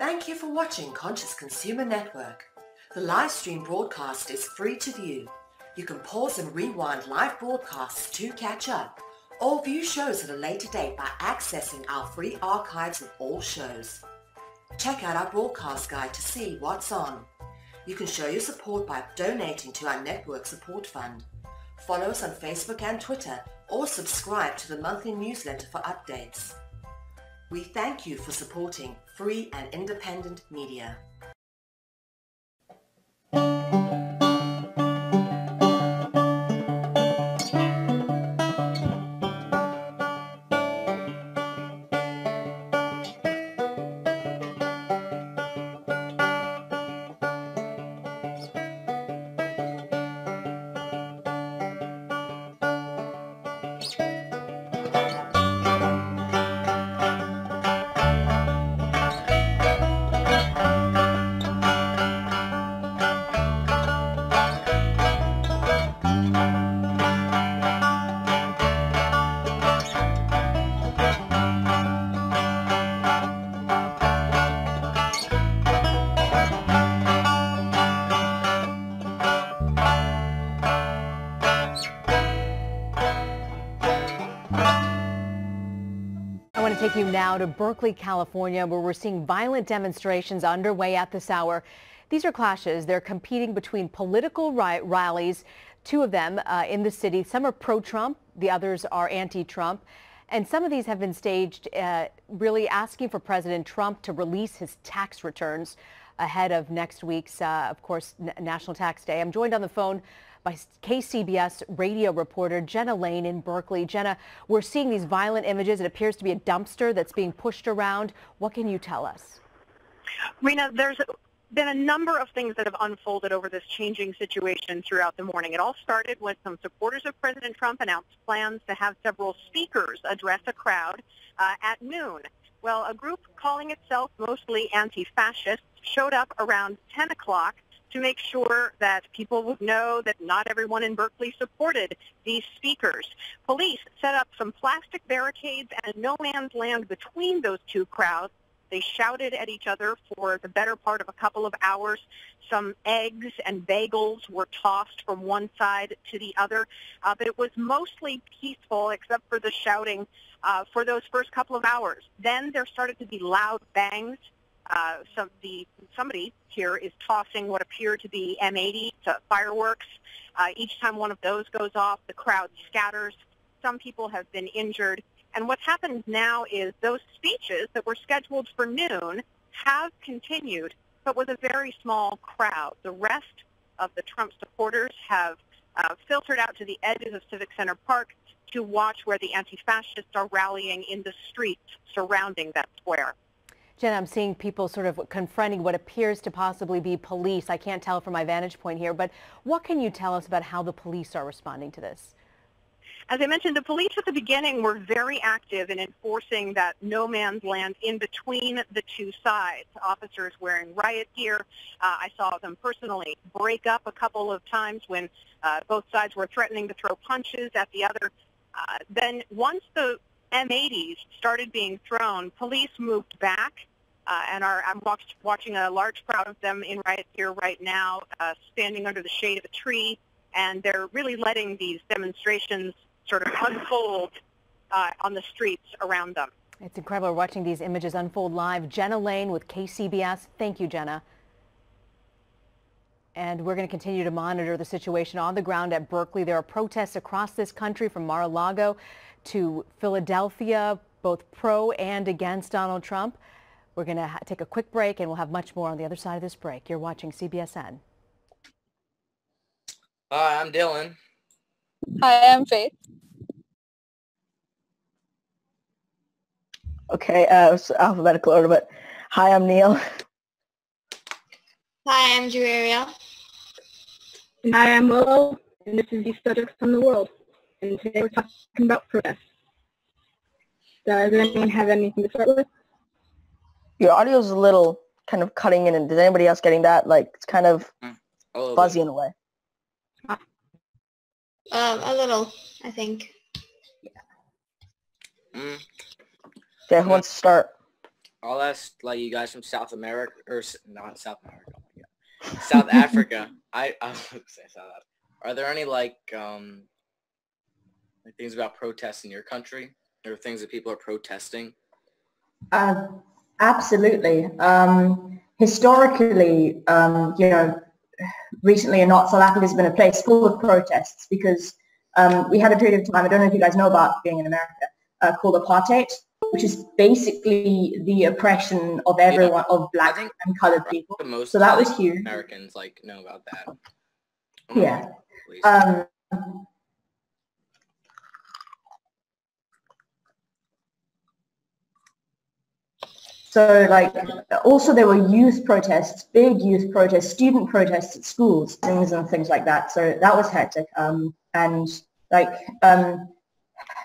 Thank you for watching Conscious Consumer Network. The live stream broadcast is free to view. You can pause and rewind live broadcasts to catch up, or view shows at a later date by accessing our free archives of all shows. Check out our broadcast guide to see what's on. You can show your support by donating to our network support fund. Follow us on Facebook and Twitter, or subscribe to the monthly newsletter for updates. We thank you for supporting free and independent media. Take you now to Berkeley, California, where we're seeing violent demonstrations underway at this hour. These are clashes. They're competing between political rallies, two of them in the city. Some are pro-Trump, the others are anti-Trump. And some of these have been staged really asking for President Trump to release his tax returns ahead of next week's, of course, National Tax Day. I'm joined on the phone by KCBS radio reporter Jenna Lane in Berkeley. Jenna, we're seeing these violent images. It appears to be a dumpster that's being pushed around. What can you tell us? Rena, there's been a number of things that have unfolded over this changing situation throughout the morning. It all started when some supporters of President Trump announced plans to have several speakers address a crowd at noon. Well, a group calling itself mostly anti-fascist showed up around 10 o'clock to make sure that people would know that not everyone in Berkeley supported these speakers. Police set up some plastic barricades and no man's land between those two crowds. They shouted at each other for the better part of a couple of hours. Some eggs and bagels were tossed from one side to the other, but it was mostly peaceful except for the shouting for those first couple of hours. Then there started to be loud bangs. Somebody here is tossing what appear to be M80 fireworks. Each time one of those goes off, the crowd scatters. Some people have been injured. And what's happened now is those speeches that were scheduled for noon have continued, but with a very small crowd. The rest of the Trump supporters have filtered out to the edges of Civic Center Park to watch where the anti-fascists are rallying in the streets surrounding that square. Jenna, I'm seeing people sort of confronting what appears to possibly be police. I can't tell from my vantage point here, but what can you tell us about how the police are responding to this? As I mentioned, the police at the beginning were very active in enforcing that no man's land in between the two sides. Officers wearing riot gear. I saw them personally break up a couple of times when both sides were threatening to throw punches at the other. Then once the M80s started being thrown, police moved back, and I'm watching a large crowd of them in riot gear right now, standing under the shade of a tree, and they're really letting these demonstrations sort of unfold on the streets around them. It's incredible. We're watching these images unfold live. Jenna Lane with KCBS. Thank you, Jenna. And we're going to continue to monitor the situation on the ground at Berkeley. There are protests across this country from Mar-a-Lago to Philadelphia, both pro and against Donald Trump. We're going to take a quick break, and we'll have much more on the other side of this break. You're watching CBSN. Hi, I'm Dylan. Hi, I'm Faith. Okay, it's alphabetical order, but hi, I'm Neil. Hi, I'm Juaria. And hi, I'm Willow, and this is the Subjects from the World. And today we're talking about protests. Does anyone have anything to start with? Your audio's a little kind of cutting in, and is anybody else getting that? Like, it's kind of fuzzy in a way. A little, I think. Okay, who wants to start? I'll ask like you guys from South America or not South America. Oh my God. South Africa. I was gonna say South Africa. Are there any like things about protests in your country, or things that people are protesting? Absolutely. Historically, recently in North South Africa has been a place full of protests because we had a period of time, I don't know if you guys know about being in America, called apartheid, which is basically the oppression of everyone, of black and colored people. So that was huge. Americans like know about that. Yeah. So like also there were youth protests, big youth protests, student protests at schools, things like that. So that was hectic.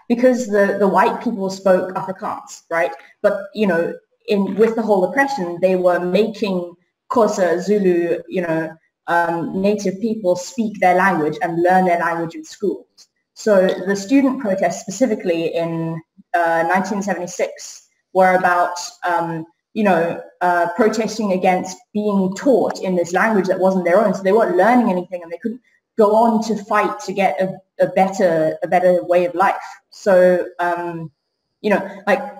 Because the white people spoke Afrikaans, right? But with the whole oppression, they were making Xhosa, Zulu, native people speak their language and learn their language in schools. So the student protests specifically in 1976 were about, protesting against being taught in this language that wasn't their own. So they weren't learning anything and they couldn't go on to fight to get a better way of life. So,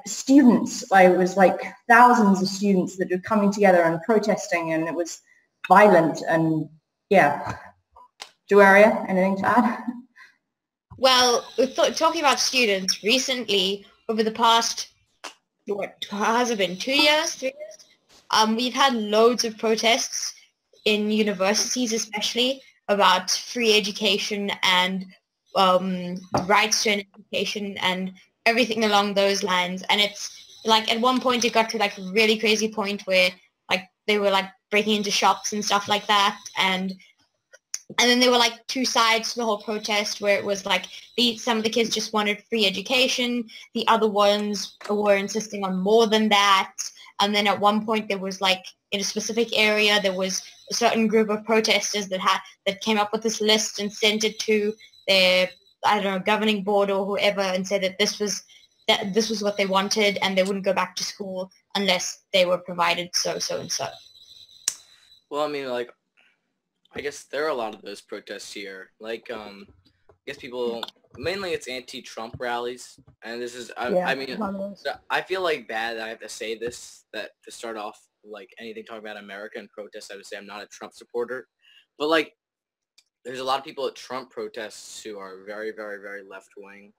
students, it was like thousands of students that were coming together and protesting, and it was violent. And yeah. Joaria, anything to add? Well, talking about students, recently, over the past, what has it been, 2 years, 3 years? We've had loads of protests in universities, especially about free education and rights to an education and everything along those lines. And it's like at one point it got to like a really crazy point where like they were like breaking into shops and stuff like that, and then there were like two sides to the whole protest where it was like some of the kids just wanted free education, the other ones were insisting on more than that. And then at one point there was like in a specific area there was a certain group of protesters that came up with this list and sent it to their, I don't know, governing board or whoever, and said that this was what they wanted and they wouldn't go back to school unless they were provided so and so. Well, I mean, like, I guess there are a lot of those protests here. Like, I guess people, mainly it's anti-Trump rallies. And this is, I feel like bad that I have to say this, that to start off, like, anything talking about America and protests, I would say I'm not a Trump supporter. But, like, there's a lot of people at Trump protests who are very, very, very left-wing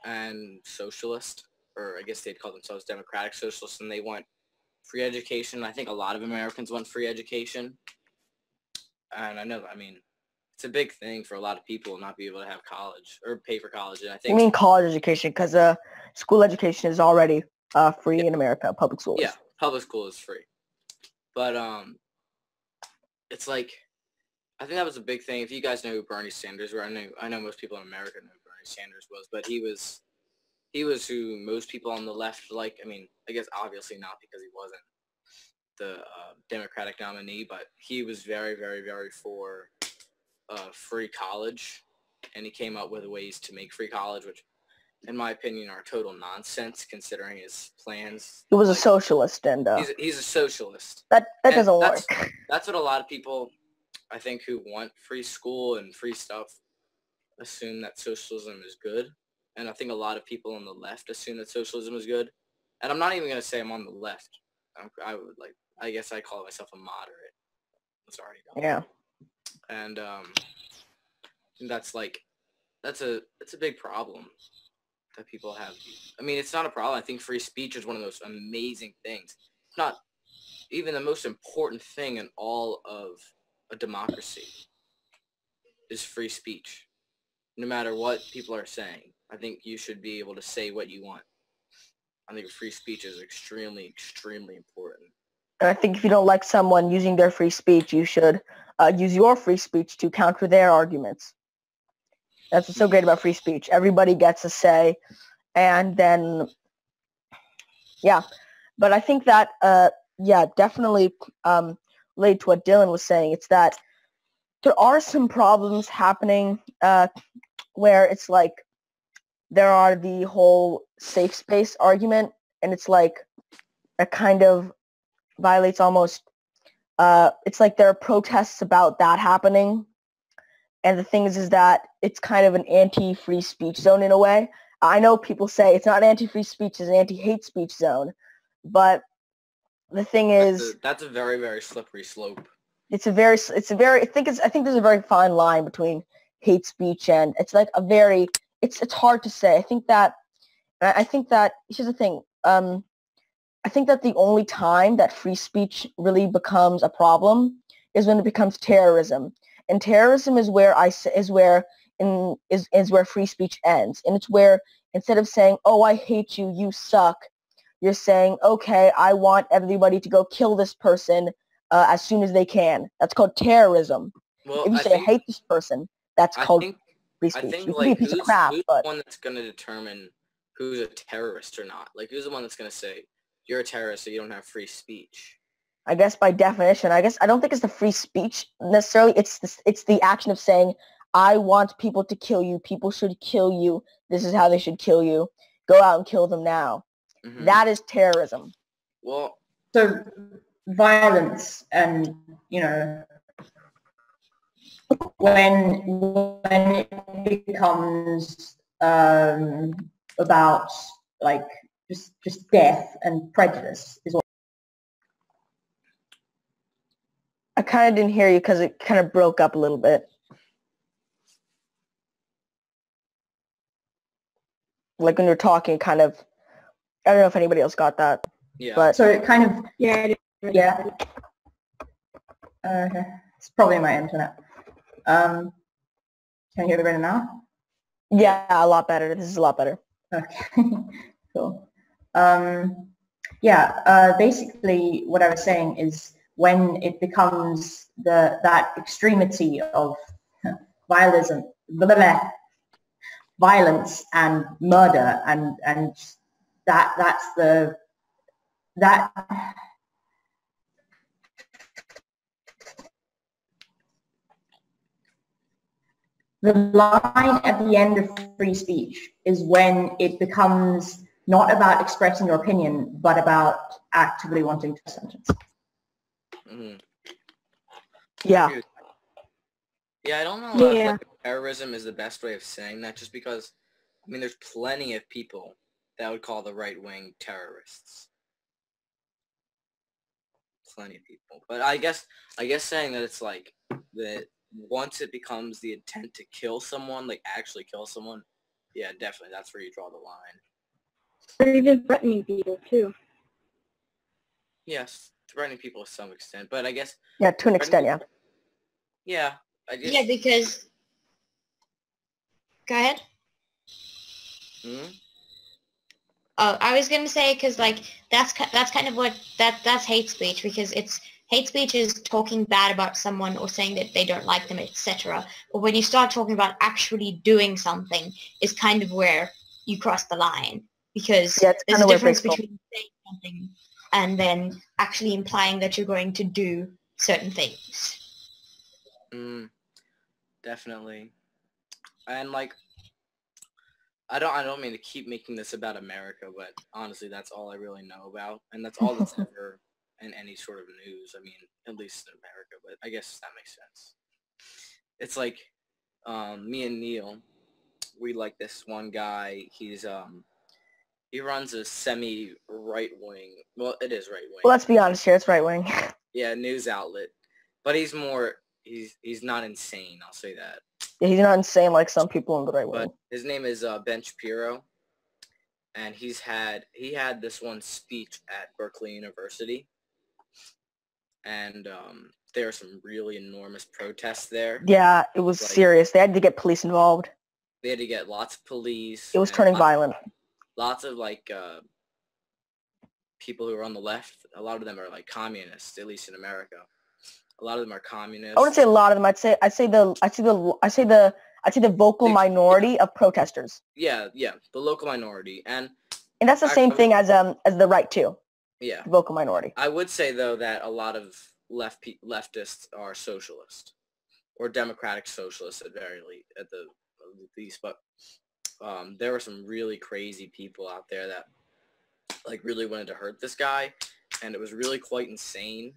and socialist, or I guess they'd call themselves democratic socialists, and they want free education. I think a lot of Americans want free education. And I know, I mean, it's a big thing for a lot of people not be able to have college or pay for college. And I think you mean college education, because school education is already free in America, public schools. Yeah, public school is free. But it's like, I think that was a big thing. If you guys know who Bernie Sanders were, I know most people in America know who Bernie Sanders was, but he was who most people on the left like. I mean, I guess obviously not because he wasn't the Democratic nominee, but he was very, very, very for free college, and he came up with ways to make free college, which, in my opinion, are total nonsense considering his plans. He was a socialist, and he's a socialist. That doesn't work. That's what a lot of people, I think, who want free school and free stuff assume that socialism is good, and I think a lot of people on the left assume that socialism is good. And I'm not even going to say I'm on the left. I guess I call myself a moderate. It's already done. Yeah. And that's a big problem that people have. I mean, it's not a problem. I think free speech is one of those amazing things. It's not even the most important thing in all of a democracy is free speech. No matter what people are saying, I think you should be able to say what you want. I think free speech is extremely, extremely important. And I think if you don't like someone using their free speech, you should use your free speech to counter their arguments. That's what's so great about free speech. Everybody gets a say. And then, yeah. But I think that, definitely related to what Dylan was saying. It's that there are some problems happening where it's like there are the whole safe space argument. And it's like, it kind of violates almost, it's like there are protests about that happening. And the thing is that it's kind of an anti-free speech zone in a way. I know people say it's not anti-free speech, it's an anti-hate speech zone. But the thing is, that's a very, very slippery slope. I think there's a very fine line between hate speech and it's like a very, it's hard to say. I think that here's the thing. I think that the only time that free speech really becomes a problem is when it becomes terrorism. And terrorism is where free speech ends. And it's where instead of saying, "Oh, I hate you, you suck," you're saying, "Okay, I want everybody to go kill this person as soon as they can." That's called terrorism. Well, if you say, "I hate this person," that's called free speech. I think, you can be a piece of crap, who's but the one that's going to determine who's a terrorist or not? Like, who's the one that's going to say, "You're a terrorist, so you don't have free speech"? I guess by definition, I don't think it's the free speech necessarily. It's the action of saying, "I want people to kill you. People should kill you. This is how they should kill you. Go out and kill them now." Mm-hmm. That is terrorism. Well, so violence and, when it becomes about like just death and prejudice is what. I kind of didn't hear you because it kind of broke up a little bit. Like when you're talking, kind of. I don't know if anybody else got that. Yeah. But so it kind of yeah. Okay. It's probably my internet. Can you hear me better now? Yeah, a lot better. This is a lot better. Okay. Cool. Basically what I was saying is when it becomes that extremity of violence and murder and that's the line at the end of free speech is when it becomes not about expressing your opinion, but about actively wanting to sentence. Mm-hmm. Yeah. Yeah, I don't know if like, terrorism is the best way of saying that, just because, I mean, there's plenty of people that would call the right wing terrorists. Plenty of people. But I guess saying that it's like that once it becomes the intent to kill someone, like actually kill someone, yeah, definitely that's where you draw the line. Or even threatening people too. Yes, threatening people to some extent, but I guess to an extent, yeah. Yeah, I guess. Yeah, because. Go ahead. Hmm? Oh, I was gonna say because like that's kind of what that's hate speech, because hate speech is talking bad about someone or saying that they don't like them, etc. But when you start talking about actually doing something, is kind of where you cross the line, because there's a difference between saying something and then actually implying that you're going to do certain things. Definitely. And like, I don't mean to keep making this about America, but honestly, that's all I really know about, and that's all that's ever in any sort of news. I mean, at least in America, but I guess that makes sense. It's like, me and Neil, we like this one guy. He's he runs a semi-right wing. Well, it is right wing. Well, let's be honest here. It's right wing. Yeah, news outlet, but he's not insane. I'll say that. Yeah, he's not insane like some people in the right wing. But his name is Ben Shapiro, and he had this one speech at Berkeley University, and there were some really enormous protests there. Yeah, it was serious. They had to get police involved. They had to get lots of police. It was turning violent. Lots of like people who are on the left. A lot of them are like communists, at least in America. A lot of them are communists. I wouldn't say a lot of them. I'd say the vocal minority of protesters. Yeah, the local minority, and that's the same thing as the right too. Yeah, the vocal minority. I would say though that a lot of leftists are socialist or democratic socialists at the least, but there were some really crazy people out there that like really wanted to hurt this guy, and it was really quite insane.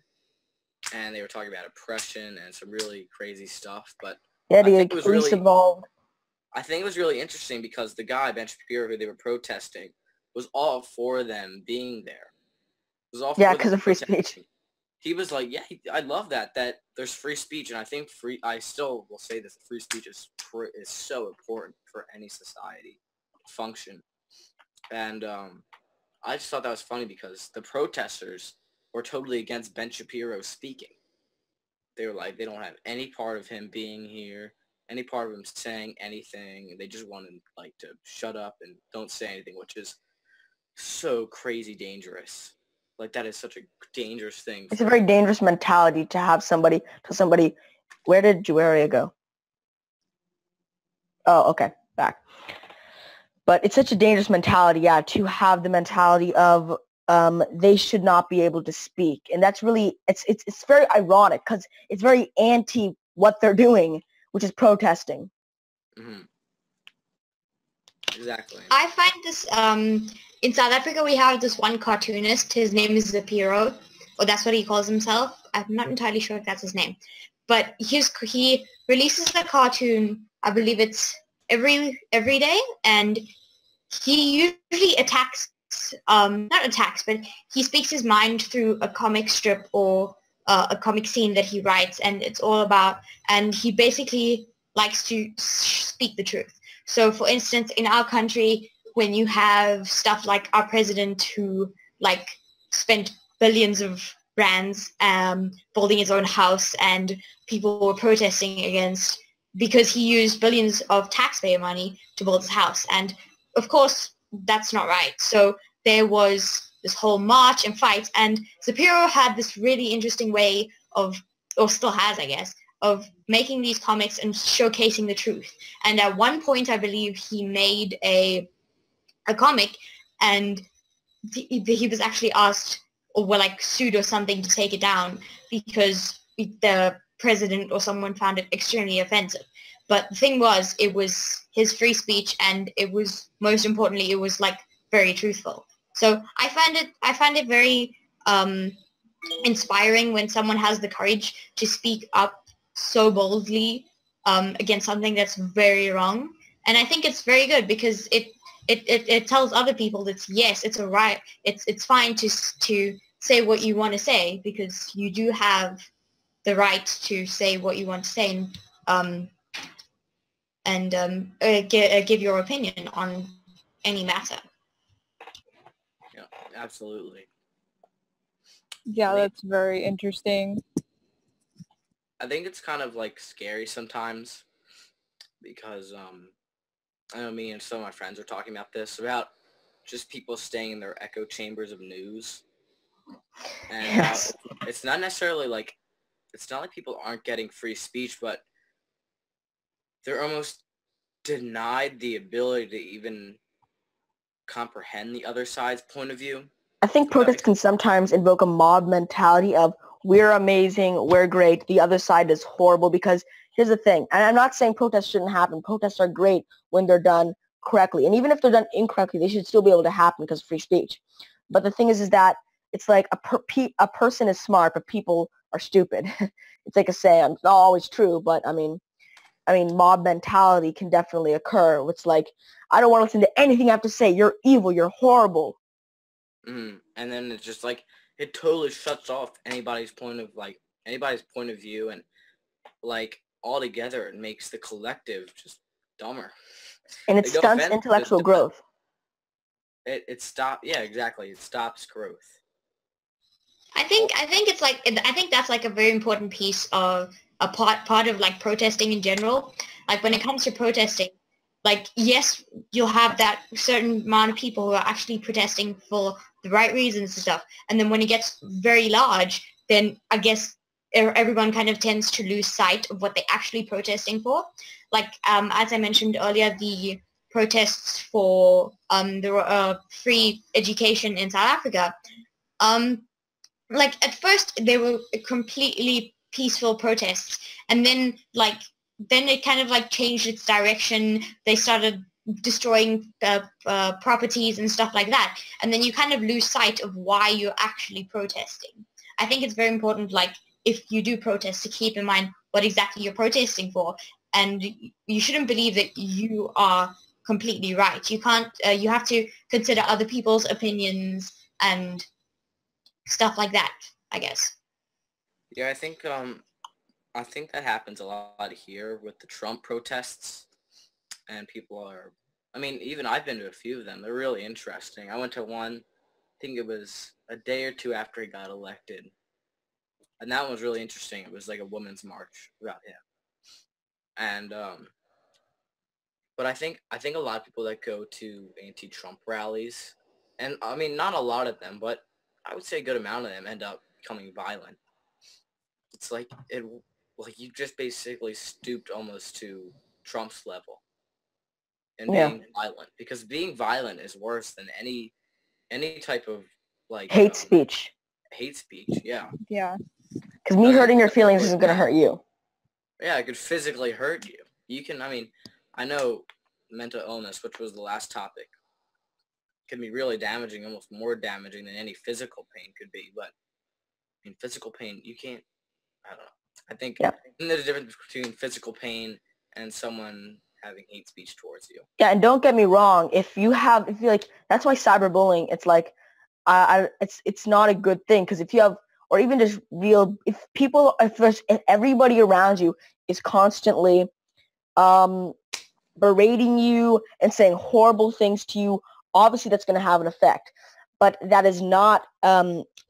And they were talking about oppression and some really crazy stuff. But yeah, I think the police involved. I think it was really interesting because the guy, Ben Shapiro, who they were protesting, was all for them being there. Was all yeah, because of free speech. He was like, yeah, I love that there's free speech, and I think I still will say this, free speech is so important for any society to function. And I just thought that was funny because the protesters were totally against Ben Shapiro speaking. They were like, they don't have any part of him being here, any part of him saying anything. They just wanted like to shut up and don't say anything, which is so crazy dangerous. Like, that is such a dangerous thing. It's a very dangerous mentality to have somebody tell somebody, where did Juaria go? Oh, okay, back. But it's such a dangerous mentality, yeah, to have the mentality of they should not be able to speak. And that's really, it's very ironic because it's very anti what they're doing, which is protesting. Mm-hmm. Exactly. I find this, in South Africa, we have this one cartoonist. His name is Zapiro, or that's what he calls himself. I'm not entirely sure if that's his name. But he releases a cartoon, I believe it's every day, and he usually not attacks, but he speaks his mind through a comic strip or a comic scene that he writes, and it's all about, and he basically likes to speak the truth. So, for instance, in our country, when you have stuff like our president who like spent billions of rands building his own house, and people were protesting against because he used billions of taxpayer money to build his house, and of course that's not right. So there was this whole march and fight, and Zapiro had this really interesting way of, or still has, I guess, of making these comics and showcasing the truth. And at one point, I believe he made a comic, and he was actually asked, or were like sued or something, to take it down because the president or someone found it extremely offensive. But the thing was, it was his free speech, and it was, most importantly, it was like very truthful. So I find it very inspiring when someone has the courage to speak up so boldly against something that's very wrong. And I think it's very good because it tells other people that yes, it's a right, it's fine to say what you want to say, because you do have the right to say what you want to say, and give your opinion on any matter. Yeah, absolutely. Yeah, that's very interesting. I think it's kind of like scary sometimes because I know me and some of my friends are talking about this, about just people staying in their echo chambers of news. And yes. It's not necessarily like, it's not like people aren't getting free speech, but they're almost denied the ability to even comprehend the other side's point of view. I think protests can sometimes invoke a mob mentality of, we're amazing, we're great, the other side is horrible. Because here's the thing, and I'm not saying protests shouldn't happen. Protests are great when they're done correctly. And even if they're done incorrectly, they should still be able to happen because of free speech. But the thing is that it's like a person is smart, but people are stupid. It's like a saying. It's not always true, but I mean, mob mentality can definitely occur. It's like, I don't want to listen to anything you have to say. You're evil. You're horrible. And then it's just like, it totally shuts off anybody's point of view, and like altogether it makes the collective just dumber. And it stunts intellectual growth. It stops. Yeah, exactly. It stops growth. I think it's like, I think that's like a very important piece of a part of like protesting in general. Like when it comes to protesting, like yes, you'll have that certain amount of people who are actually protesting for the right reasons and stuff. And then when it gets very large, then I guess everyone kind of tends to lose sight of what they're actually protesting for. Like as I mentioned earlier, the protests for the free education in South Africa. Like at first they were completely peaceful protests, and then it kind of like changed its direction. They started destroying properties and stuff like that. And then you kind of lose sight of why you're actually protesting. I think it's very important, like, if you do protest, to keep in mind what exactly you're protesting for. And you shouldn't believe that you are completely right. You can't, you have to consider other people's opinions and stuff like that, I guess. Yeah, I think that happens a lot here with the Trump protests. And people are, I mean, even I've been to a few of them. They're really interesting. I went to one, I think it was a day or two after he got elected. And that one was really interesting. It was like a women's march about him. And, but I think a lot of people that go to anti-Trump rallies, and I mean, not a lot of them, but I would say a good amount of them end up becoming violent. It's like, you just basically stooped almost to Trump's level. And being violent, because being violent is worse than any type of like hate speech. Hate speech, yeah. Yeah. Because me hurting your feelings isn't going to hurt you. Yeah, it could physically hurt you. You can, I mean, I know mental illness, which was the last topic, can be really damaging, almost more damaging than any physical pain could be. But in physical pain, you can't. I don't know. I think there's a difference between physical pain and someone having hate speech towards you. Yeah, and don't get me wrong. If you like, that's why cyberbullying. It's like, it's not a good thing, because if you have, or even just if everybody around you is constantly berating you and saying horrible things to you, obviously that's going to have an effect. But that is not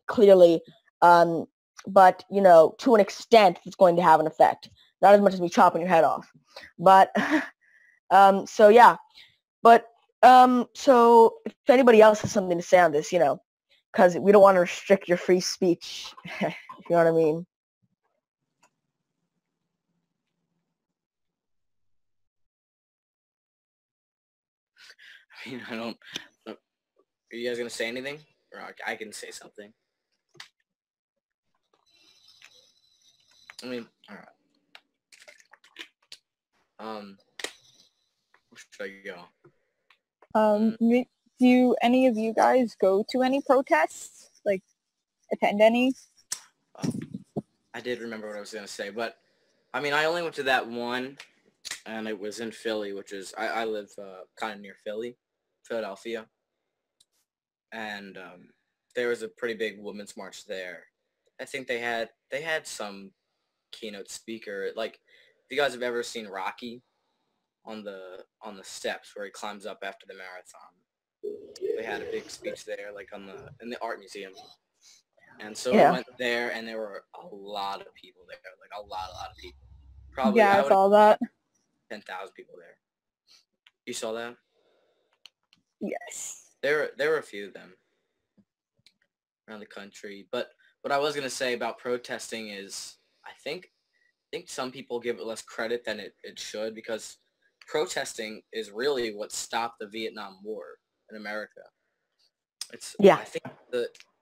clearly, but to an extent, it's going to have an effect. Not as much as me chopping your head off, but. So yeah, but so if anybody else has something to say on this, because we don't want to restrict your free speech, if you know what I mean. I mean, I don't. Are you guys gonna say anything, or I can say something? I mean, all right. Where should I go? Do any of you guys go to any protests? Like, attend any? I did remember what I was going to say, but, I mean, I only went to that one, and it was in Philly, which is, I live kind of near Philadelphia, and there was a pretty big women's march there. I think they had some keynote speaker, like, if you guys have ever seen Rocky on the steps where he climbs up after the marathon, they had a big speech there, like in the art museum. And so we went there, and there were a lot of people there, like a lot of people. Probably, yeah, I saw that. 10,000 people there. You saw that? Yes. There were a few of them around the country. But what I was gonna say about protesting is, I think some people give it less credit than it should, because protesting is really what stopped the Vietnam War in America. I think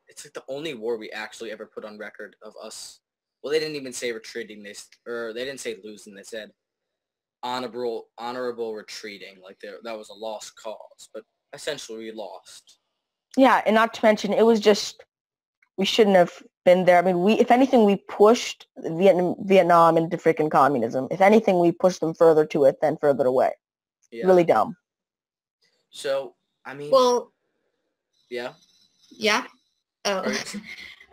it's like the only war we actually ever put on record of us. Well, they didn't even say retreating. They didn't say losing. They said honorable retreating. Like that was a lost cause, but essentially we lost. Yeah, and not to mention, it was just, we shouldn't have been there. I mean, if anything, we pushed Vietnam into freaking communism. If anything, we pushed them further to it than further away. Yeah. Really dumb. So, I mean... Well... Yeah? Yeah? Oh.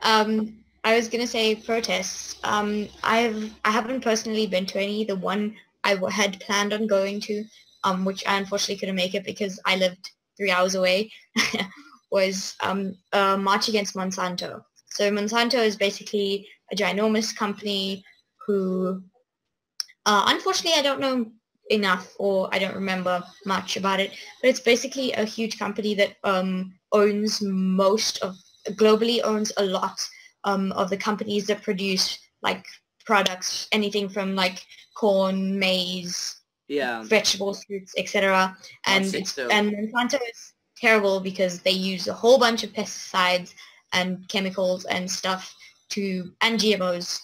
I was going to say protests. I haven't personally been to any. The one I had planned on going to, which I unfortunately couldn't make it because I lived 3 hours away, was a march against Monsanto. So Monsanto is basically a ginormous company who, unfortunately, I don't know enough, or I don't remember much about it, but it's basically a huge company that globally owns a lot of the companies that produce like products, anything from like corn, maize, vegetables, fruits, etc. And Monsanto is terrible because they use a whole bunch of pesticides and chemicals and stuff and GMOs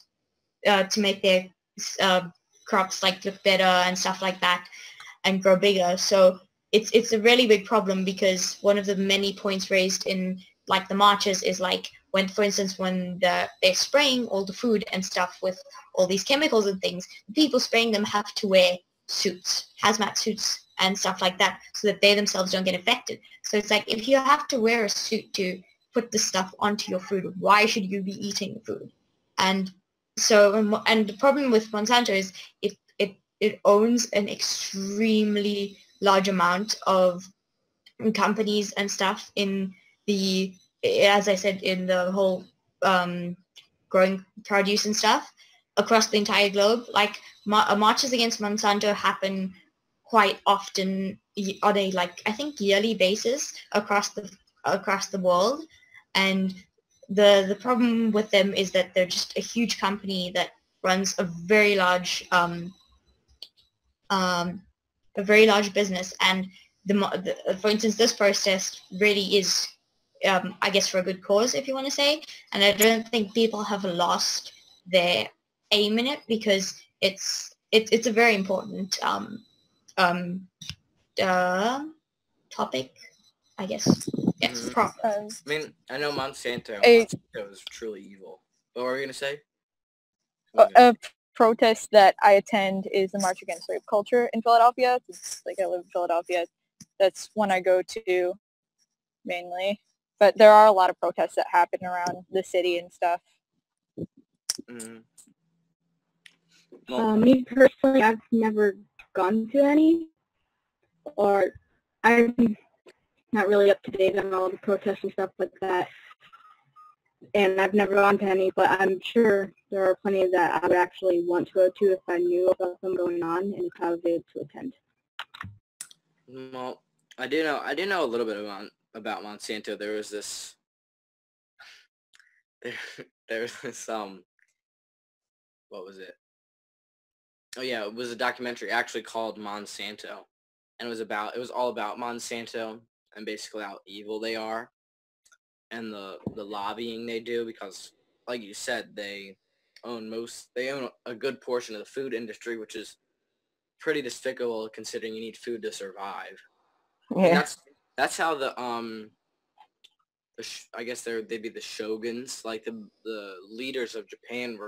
to make their crops like look better and stuff like that and grow bigger. So it's a really big problem, because one of the many points raised in like the marches is like when, for instance, when they're spraying all the food and stuff with all these chemicals and things, the people spraying them have to wear suits, hazmat suits and stuff like that, so that they themselves don't get infected. So it's like, if you have to wear a suit to put the stuff onto your food, why should you be eating the food? And so, and the problem with Monsanto is it owns an extremely large amount of companies and stuff in the, as I said, in the whole growing produce and stuff across the entire globe. Like marches against Monsanto happen quite often on a, like, I think yearly basis across the world. And the problem with them is that they're just a huge company that runs a very large business. And for instance, this protest really is, I guess, for a good cause, if you want to say. And I don't think people have lost their aim in it, because it's a very important topic, I guess. Yes, I mean, I know Monsanto is truly evil. What were you going to say? A protest that I attend is the March Against Rape Culture in Philadelphia. It's like, I live in Philadelphia. That's one I go to mainly. But there are a lot of protests that happen around the city and stuff. Me personally, I've never gone to any, or I'm not really up to date on all the protests and stuff like that. And I've never gone to any, but I'm sure there are plenty that I would actually want to go to if I knew about them going on and if I was able to attend. Well, I do know a little bit about Monsanto. There was this what was it? Oh yeah, it was a documentary actually called Monsanto, and it was all about Monsanto and basically how evil they are and the lobbying they do, because like you said, they own a good portion of the food industry, which is pretty despicable considering you need food to survive. Yeah. And that's how I guess they'd be the shoguns, like the leaders of Japan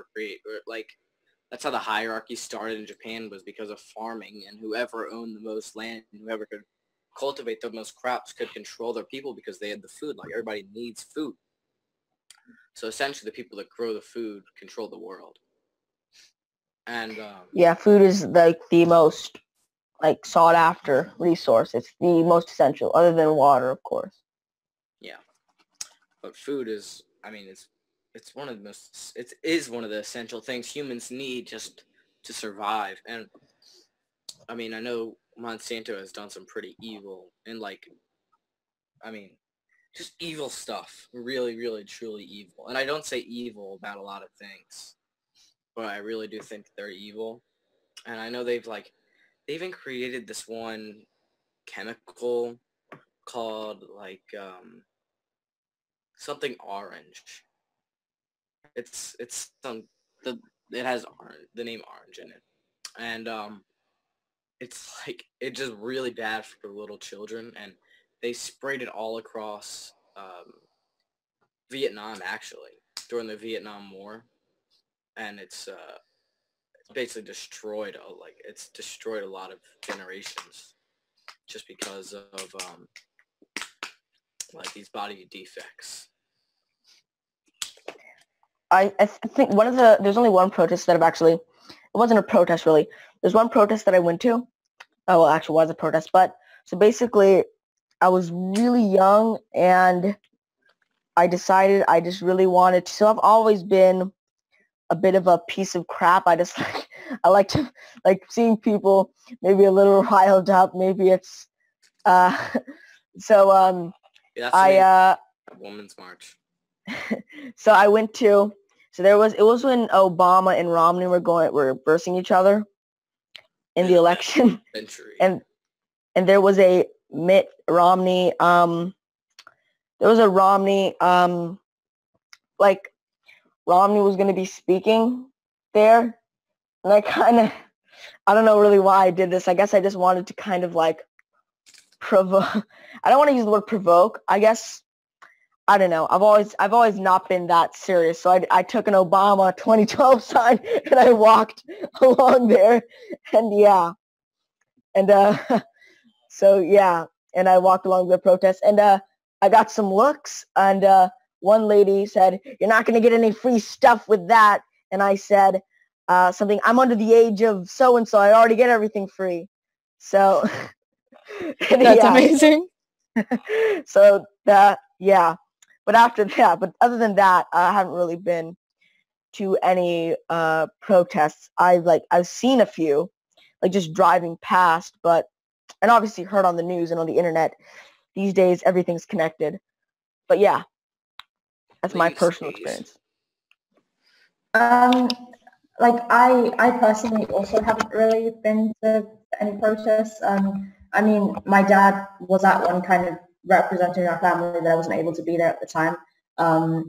that's how the hierarchy started in Japan, was because of farming, and whoever owned the most land and whoever could cultivate the most crops could control their people because they had the food. Like, everybody needs food. So essentially the people that grow the food control the world. And yeah, food is like the most sought after resource. It's the most essential, other than water, of course. Yeah. But food is, I mean, it is one of the essential things humans need just to survive. And I mean, I know Monsanto has done some pretty evil and just evil stuff. Really, really, truly evil. And I don't say evil about a lot of things, but I really do think they're evil. And I know they even created this one chemical called something orange. It has the name orange in it, and it's it's just really bad for little children, and they sprayed it all across Vietnam, actually, during the Vietnam War, and it's basically destroyed a lot of generations just because of these body defects. I think there's only one protest that it wasn't a protest really. There's one protest that I went to. Oh, well, actually it was a protest, but so basically I was really young and I decided I just really wanted to, so I've always been a bit of a piece of crap. I like to seeing people maybe a little riled up. Maybe it's Women's March. So I went to, it was when Obama and Romney were versing each other in the election. And there was a Mitt Romney, Romney was going to be speaking there. And I don't know really why I did this. I guess I just wanted to kind of provoke. I don't want to use the word provoke. I guess, I don't know. I've always not been that serious. So I took an Obama 2012 sign and I walked along there, and yeah, and so yeah, and I walked along the protest, and I got some looks, and one lady said, "You're not going to get any free stuff with that," and I said something. I'm under the age of so and so. I already get everything free. So that's amazing. So yeah. But other than that, I haven't really been to any protests. I've seen a few, like just driving past, and obviously heard on the news and on the internet. These days, everything's connected. But yeah, that's my personal experience. Like I personally also haven't really been to any protests. I mean, my dad was at one kind of representing our family that I wasn't able to be there at the time,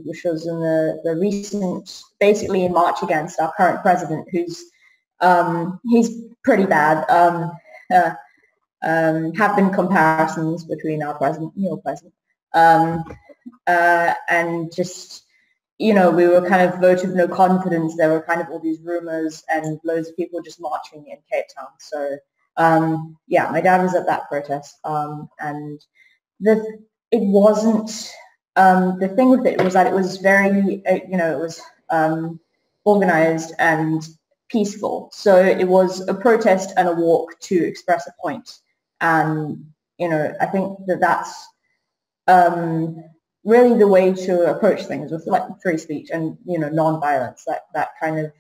which was in the recent, basically in March against our current president, who's he's pretty bad. Have been comparisons between our president and your president, and just, you know, we were kind of vote of no confidence. There were kind of all these rumors and loads of people just marching in Cape Town. So yeah, my dad was at that protest, and it wasn't, the thing with it was that it was very, you know, it was organized and peaceful. So it was a protest and a walk to express a point. And, you know, I think that's really the way to approach things, with like free speech and, you know, non-violence, that kind of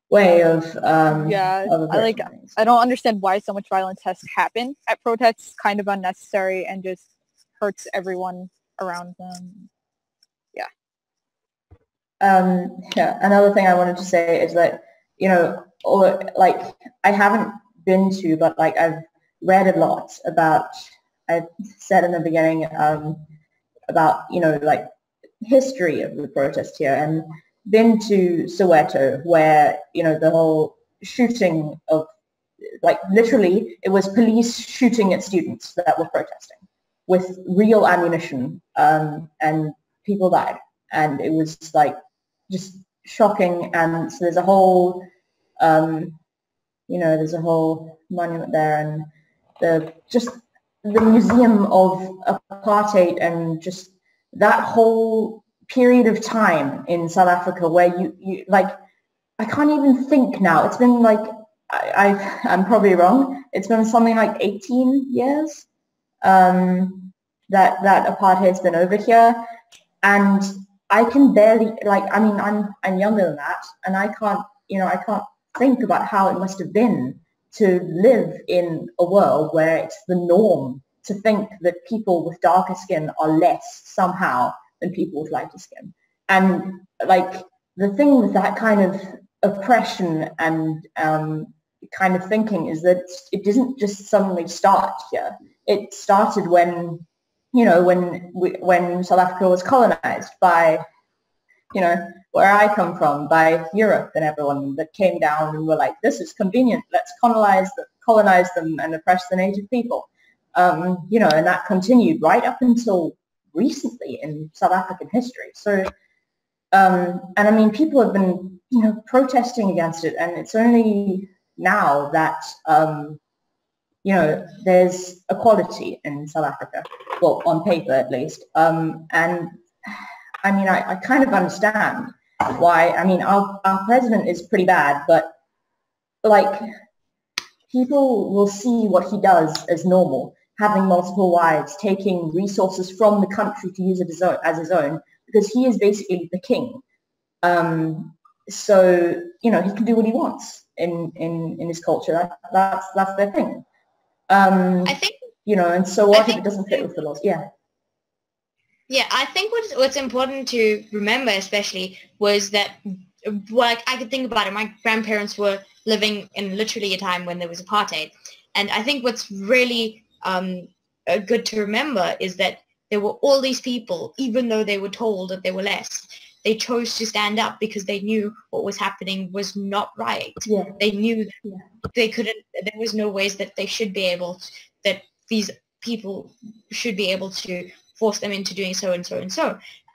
way of I don't understand why so much violence has to happen at protests. It's kind of unnecessary and just hurts everyone around them. Yeah, another thing I wanted to say is that, you know, like, I haven't been to, but like I've read a lot about, I said in the beginning, about, you know, like history of the protest here, and been to Soweto, where, you know, the whole shooting of, like, literally it was police shooting at students that were protesting with real ammunition, and people died, and it was like just shocking. And so there's a whole you know, there's a whole monument there, and the museum of apartheid, and just that whole period of time in South Africa where you like, I can't even think now. It's been like, I'm probably wrong. It's been something like 18 years that apartheid's been over here, and I can barely, like, I mean, I'm younger than that, and I can't think about how it must have been to live in a world where it's the norm to think that people with darker skin are less somehow than people with lighter skin. And like, the thing with that kind of oppression and kind of thinking is that it didn't just suddenly start here. It started when, you know, when South Africa was colonized by, you know, where I come from, by Europe and everyone that came down and were like, this is convenient, let's colonize them and oppress the native people. You know, and that continued right up until recently in South African history. So, and I mean, people have been, you know, protesting against it, and it's only now that, you know, there's equality in South Africa, well, on paper at least. And I mean, I kind of understand why. I mean, our president is pretty bad, but like, people will see what he does as normal, having multiple wives, taking resources from the country to use it as his own, because he is basically the king. So, you know, he can do what he wants in his culture. That's their thing. I think, you know, and so what if it doesn't fit with the laws? Yeah. Yeah, I think what's important to remember, especially, was that, like, I could think about it. My grandparents were living in literally a time when there was apartheid, and I think what's really good to remember is that there were all these people, even though they were told that they were less, they chose to stand up because they knew what was happening was not right. Yeah. They knew that they couldn't. There was no ways that they should be able to, that these people should be able to force them into doing so and so and so.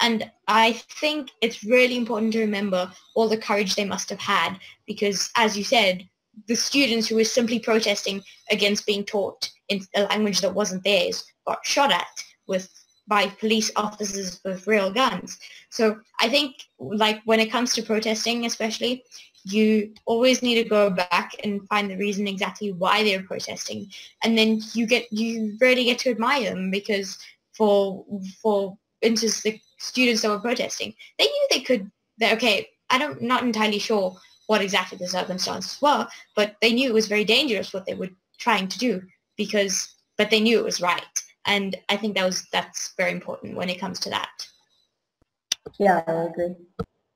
And I think it's really important to remember all the courage they must have had, because, as you said, the students who were simply protesting against being taught in a language that wasn't theirs got shot at by police officers with real guns. So I think, like, when it comes to protesting especially, you always need to go back and find the reason exactly why they're protesting, and then you really get to admire them, because for instance, the students that were protesting, they knew I'm not entirely sure what exactly the circumstances were, but they knew it was very dangerous what they were trying to do, but they knew it was right. And I think that's very important when it comes to that. Yeah, I agree.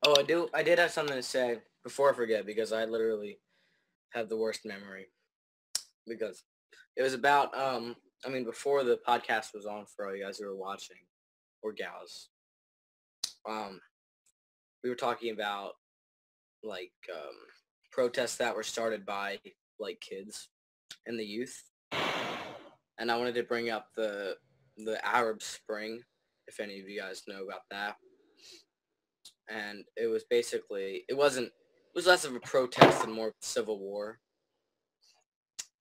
Oh, I did have something to say before I forget, because I literally have the worst memory. Because it was about, before the podcast was on, for all you guys who were watching, or gals, we were talking about, like, protests that were started by, like, kids and the youth. And I wanted to bring up the Arab Spring, if any of you guys know about that. And it was basically, it was less of a protest and more of a civil war.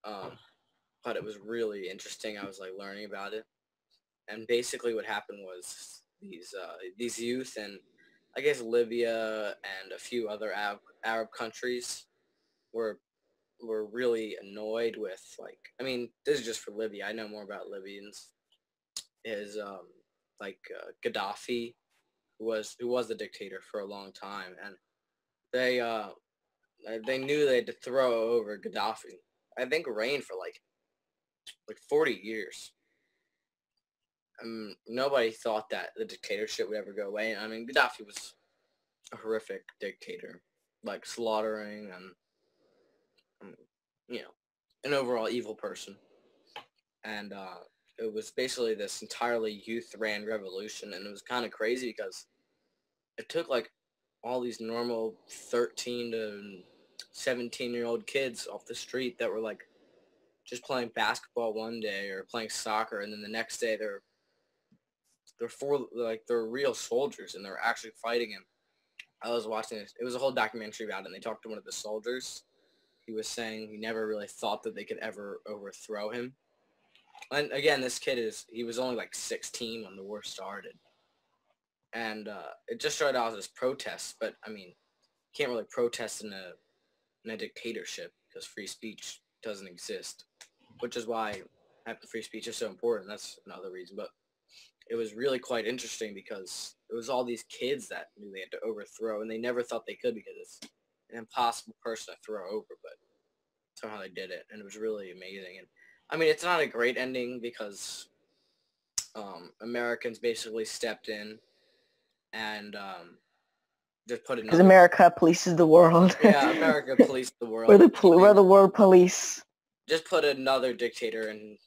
But it was really interesting. I was, like, learning about it. And basically what happened was these youth and, I guess, Libya and a few other Arab countries were really annoyed with, like, this is just for Libya. I know more about Libyans. Is Gaddafi, who was the dictator for a long time, and they knew they had to throw over Gaddafi. I think reigned for like 40 years. Nobody thought that the dictatorship would ever go away. Gaddafi was a horrific dictator, like slaughtering and an overall evil person. And it was basically this entirely youth-ran revolution, and it was kind of crazy because it took, like, all these normal 13 to 17-year-old kids off the street that were, like, just playing basketball one day or playing soccer, and then the next day they're real soldiers, and they're actually fighting. And I was watching this. It was a whole documentary about it, and they talked to one of the soldiers. He was saying he never really thought that they could ever overthrow him. And again, this kid he was only like 16 when the war started. And it just started out as protests, but you can't really protest in a dictatorship because free speech doesn't exist, which is why having free speech is so important. That's another reason. But it was really quite interesting because it was all these kids that knew they had to overthrow, and they never thought they could because it's an impossible person to throw over, but somehow they did it, and it was really amazing. And it's not a great ending because Americans basically stepped in and just put another... Because America polices the world. Yeah, America policed the world. We're the world police. Just put another dictator in,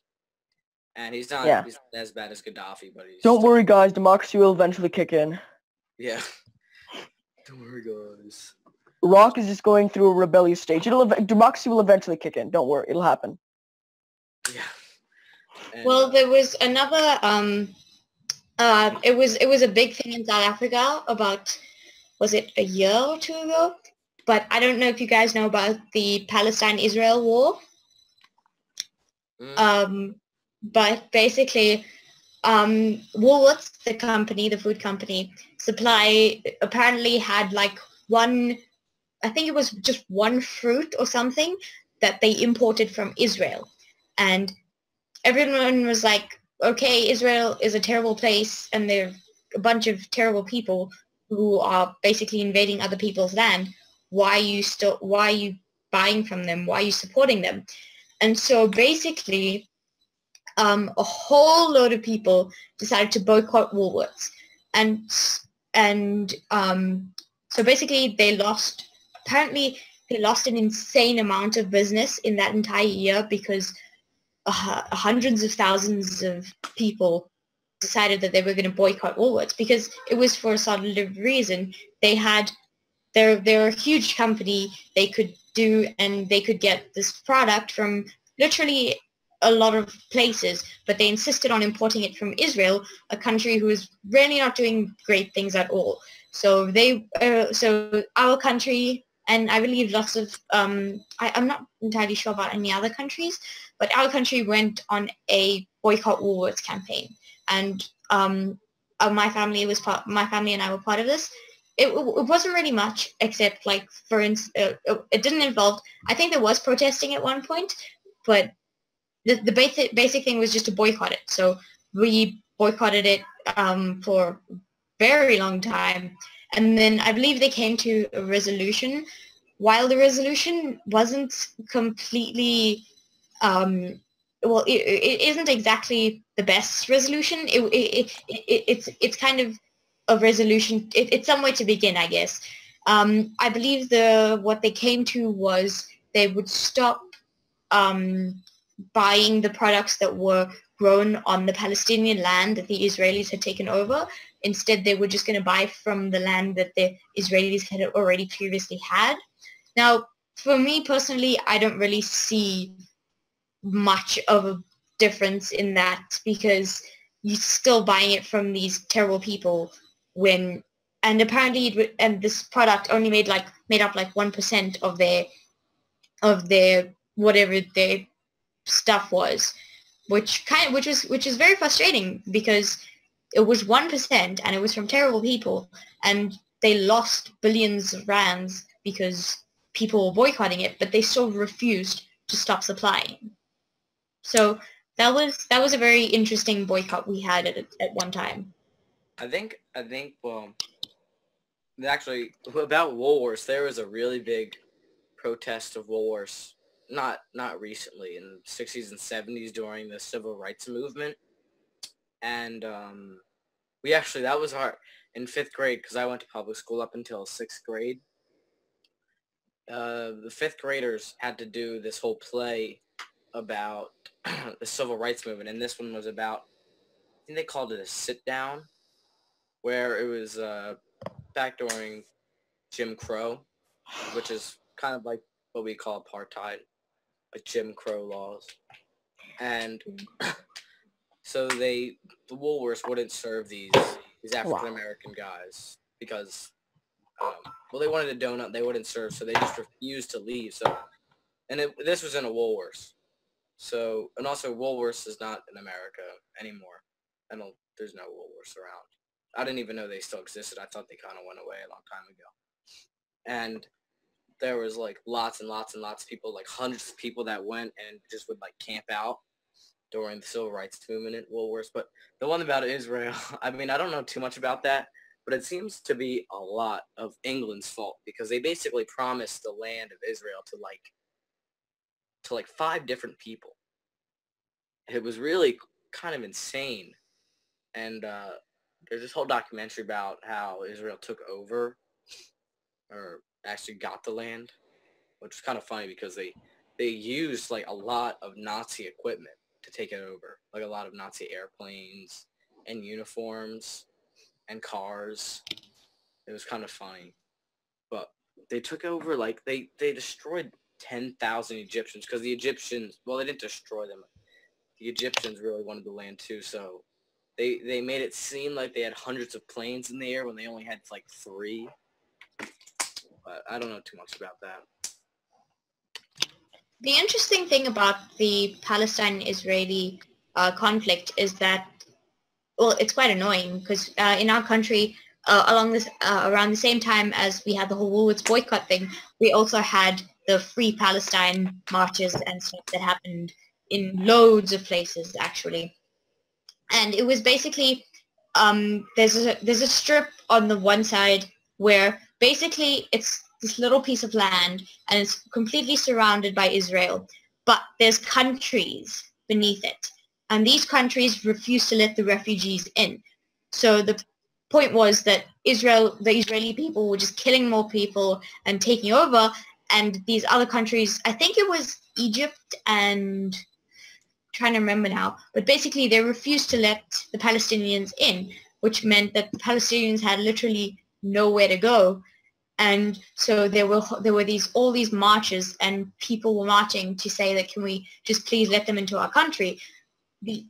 and he's not as bad as Gaddafi, but he's... Don't worry, guys. Democracy will eventually kick in. Yeah. Don't worry, guys. Iraq is just going through a rebellious stage. Democracy will eventually kick in. Don't worry. It'll happen. Yeah. And, well, there was another... it was a big thing in South Africa about, was it a year or two ago? But I don't know if you guys know about the Palestine-Israel war. But basically, Woolworths, the food company, apparently had like I think it was just one fruit or something that they imported from Israel. And everyone was like, okay, Israel is a terrible place and they're a bunch of terrible people who are basically invading other people's land. Why are you buying from them? Why are you supporting them? And so basically, a whole load of people decided to boycott Woolworths. And so basically they lost an insane amount of business in that entire year because hundreds of thousands of people decided that they were going to boycott Woolworths because it was for a solid reason. They're a huge company. They could get this product from literally a lot of places, but they insisted on importing it from Israel, a country who is really not doing great things at all. So so our country, and I believe lots of, I'm not entirely sure about any other countries, but our country went on a boycott Woolworths campaign, and my family and I were part of this. It wasn't really much, except like, for instance, it didn't involve, I think there was protesting at one point, but the basic thing was just to boycott it. So we boycotted it for a very long time. And then I believe they came to a resolution. While the resolution wasn't completely, well, it isn't exactly the best resolution. It's kind of a resolution. It's somewhere to begin, I guess. I believe what they came to was they would stop buying the products that were grown on the Palestinian land that the Israelis had taken over. Instead, they were just going to buy from the land that the Israelis had already previously had. Now, for me personally, I don't really see much of a difference in that, because you're still buying it from these terrible people and apparently this product only made up like 1% of their whatever their stuff was, which is very frustrating, because it was 1% and it was from terrible people, and they lost billions of rands because people were boycotting it, but they still refused to stop supplying. So that was a very interesting boycott we had at one time. I think well, actually, about Woolworths, there was a really big protest of Woolworths not recently, in the 60s and 70s during the civil rights movement. And that was in 5th grade, because I went to public school up until 6th grade. The 5th graders had to do this whole play about the civil rights movement, and this one was about, I think they called it a sit down, where it was back during Jim Crow, which is kind of like what we call apartheid, like Jim Crow laws. And so the Woolworths wouldn't serve these African American guys because they wanted a donut, they wouldn't serve, so they just refused to leave. So, and this was in a Woolworths. So, and also Woolworths is not in America anymore. There's no Woolworths around. I didn't even know they still existed. I thought they kind of went away a long time ago. And there was like lots and lots and lots of people, like hundreds of people that went and just would like camp out during the civil rights movement at Woolworths. But the one about Israel, I mean, I don't know too much about that, but it seems to be a lot of England's fault, because they basically promised the land of Israel to 5 different people. It was really kind of insane. And there's this whole documentary about how Israel took over, or actually got the land, which is kind of funny because they used like a lot of Nazi equipment to take it over, like a lot of Nazi airplanes and uniforms and cars. It was kind of funny. But they took over, like they destroyed 10,000 Egyptians, because the Egyptians, well, they didn't destroy them. The Egyptians really wanted the land too, so they made it seem like they had hundreds of planes in the air when they only had like 3. But I don't know too much about that. The interesting thing about the Palestine-Israeli conflict is that, well, it's quite annoying, because in our country, around the same time as we had the whole Woolworths boycott thing, we also had the Free Palestine marches and stuff that happened in loads of places, actually. And it was basically, there's a strip on the one side where basically it's this little piece of land and it's completely surrounded by Israel, but there's countries beneath it, and these countries refuse to let the refugees in. So the point was that the Israeli people were just killing more people and taking over, and these other countries, I think it was Egypt and trying to remember now, but basically they refused to let the Palestinians in, which meant that the Palestinians had literally nowhere to go. And so there were all these marches, and people were marching to say that, can we just please let them into our country,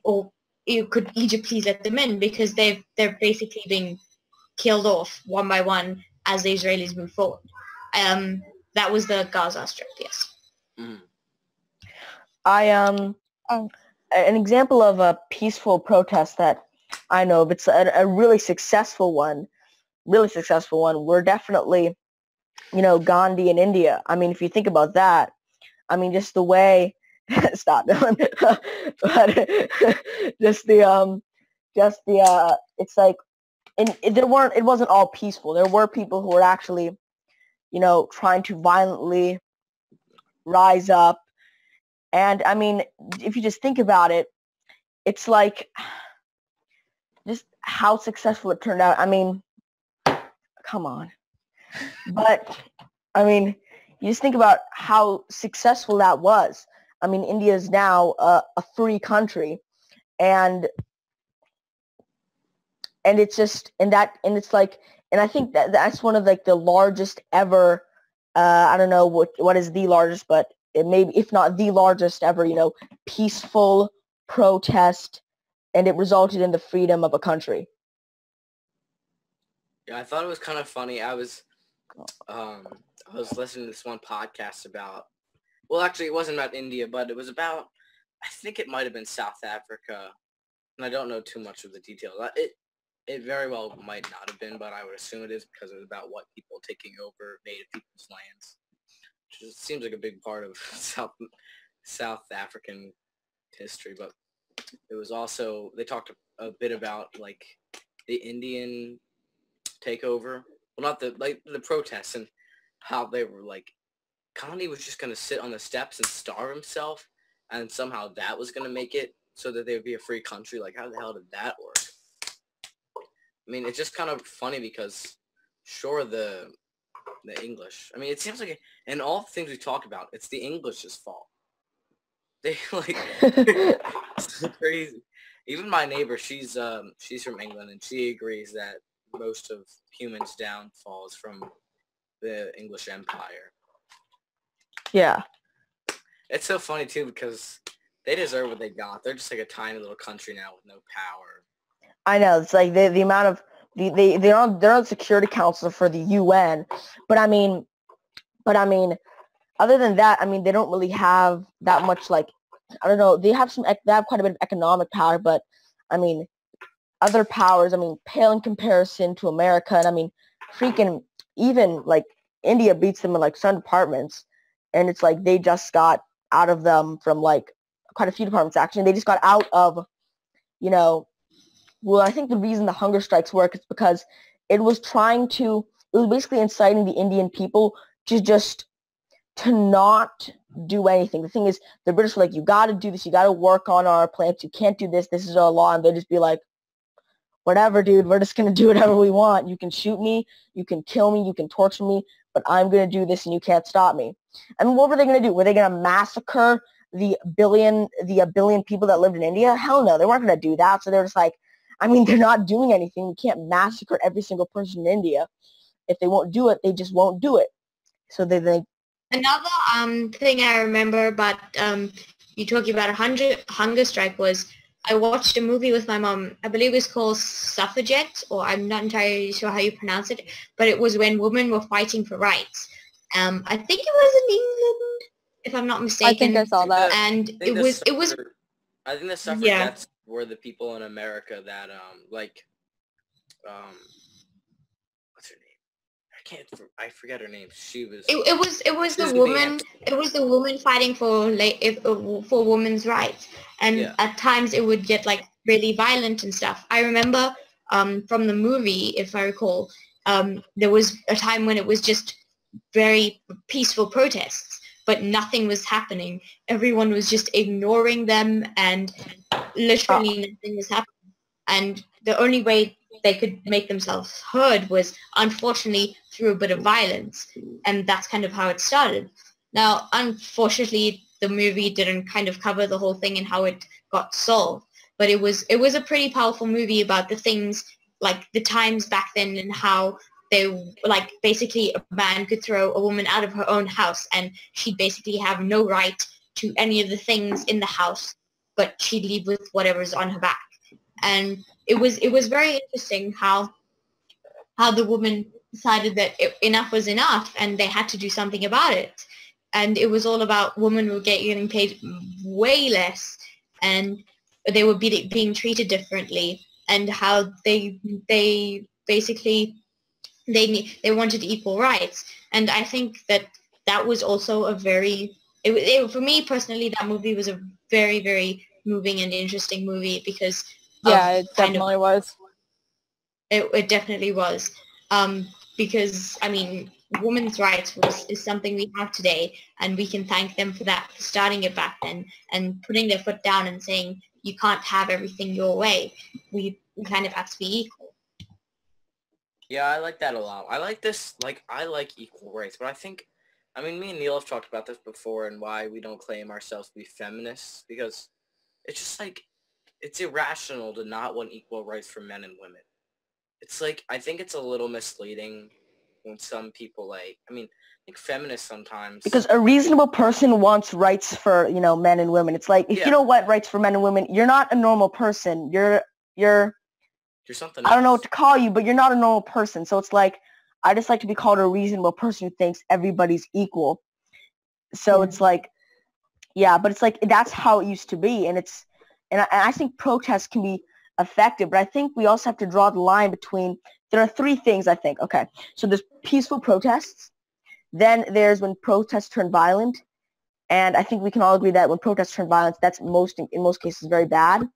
or could Egypt please let them in, because they're basically being killed off one by one as the Israelis move forward. That was the Gaza Strip, yes. Mm. An example of a peaceful protest that I know of, it's a really successful one. We're definitely, Gandhi in India. I mean, if you think about that, I mean, just the way, stop, Dylan. But it's like, it wasn't all peaceful. There were people who were actually, trying to violently rise up. And I mean, if you just think about it, it's like just how successful it turned out. I mean, come on. But I mean, you just think about how successful that was. I mean, India is now a free country, and it's just, and it's like, and I think that's one of like the largest ever. I don't know what is the largest, but it may be, if not the largest ever, peaceful protest, and it resulted in the freedom of a country. Yeah, I thought it was kind of funny. I was listening to this one podcast about, well, actually, it wasn't about India, but it was about, I think it might have been South Africa, and I don't know too much of the details. It very well might not have been, but I would assume it is, because it was about white people taking over native people's lands, which seems like a big part of South African history. But it was also, they talked a bit about like the Indian takeover, well, not the protests, and how they were like, Gandhi was just going to sit on the steps and starve himself, and somehow that was going to make it so that they would be a free country. Like, how the hell did that work? I mean, it's just kind of funny because, sure, the English, I mean, it seems like in all the things we talk about, it's the English's fault. They, like, it's so crazy. Even my neighbor, she's from England, and she agrees that most of humans' downfall is from the English Empire. Yeah. It's so funny, too, because they deserve what they got. They're just like a tiny little country now with no power. I know. It's like the amount of, they're on the Security Council for the UN. But I mean, other than that, I mean, they don't really have that much, like, I don't know. They have quite a bit of economic power, but I mean, other powers, I mean, pale in comparison to America. And I mean, freaking, even like India beats them in like some departments, and it's like they just got out of them from like quite a few departments. Actually, they just got out of, well, I think the reason the hunger strikes work is because it was basically inciting the Indian people to not do anything. The thing is, the British were like, you got to do this, you got to work on our plants, you can't do this, this is our law, and they'd just be like, whatever, dude, we're just going to do whatever we want. You can shoot me, you can kill me, you can torture me, but I'm going to do this and you can't stop me. I mean, what were they going to do? Were they going to massacre the billion people that lived in India? Hell no, they weren't going to do that. So they're just like, I mean, they're not doing anything. You can't massacre every single person in India. If they won't do it, they just won't do it. So they Another thing I remember about you talking about a hunger strike was, I watched a movie with my mom. I believe it's called Suffragette, or I'm not entirely sure how you pronounce it, but it was when women were fighting for rights. I think it was in England, if I'm not mistaken. I think I saw that. And it was. I think the suffragettes were the people in America that what's her name? I forget her name. She was. It was the woman. It was the woman fighting for women's rights, and at times it would get like really violent and stuff. I remember from the movie, if I recall, there was a time when it was just very peaceful protests, but nothing was happening. Everyone was just ignoring them, and literally nothing was happening. And the only way they could make themselves heard was, unfortunately, through a bit of violence. And that's kind of how it started. Now, unfortunately, the movie didn't kind of cover the whole thing and how it got solved. But it was a pretty powerful movie about the things, like the times back then, and how they like basically a man could throw a woman out of her own house and she'd basically have no right to any of the things in the house, but she'd leave with whatever's on her back. And it was very interesting how the woman decided that enough was enough and they had to do something about it. And it was all about women were getting paid way less and they were being treated differently, and how they basically they wanted equal rights. And I think that was also a very for me personally, that movie was a very, very moving and interesting movie because it definitely was. It definitely was. Because I mean, women's rights is something we have today, and we can thank them for that, for starting it back then and putting their foot down and saying you can't have everything your way. We kind of have to be equal. Yeah, I like that a lot. I like this, I like equal rights, but I mean, me and Neil have talked about this before and why we don't claim ourselves to be feminists, because it's just it's irrational to not want equal rights for men and women. It's I think it's a little misleading when some people I think feminists sometimes. Because a reasonable person wants rights for, men and women. It's if you don't want rights for men and women, you're not a normal person. You're something else. I don't know what to call you, but you're not a normal person. So it's I just like to be called a reasonable person who thinks everybody's equal. So it's but it's that's how it used to be. And I think protests can be effective, but I think we also have to draw the line between, there are three things I think. Okay, so there's peaceful protests, then there's when protests turn violent, and I think we can all agree that when protests turn violent, that's in most cases very bad.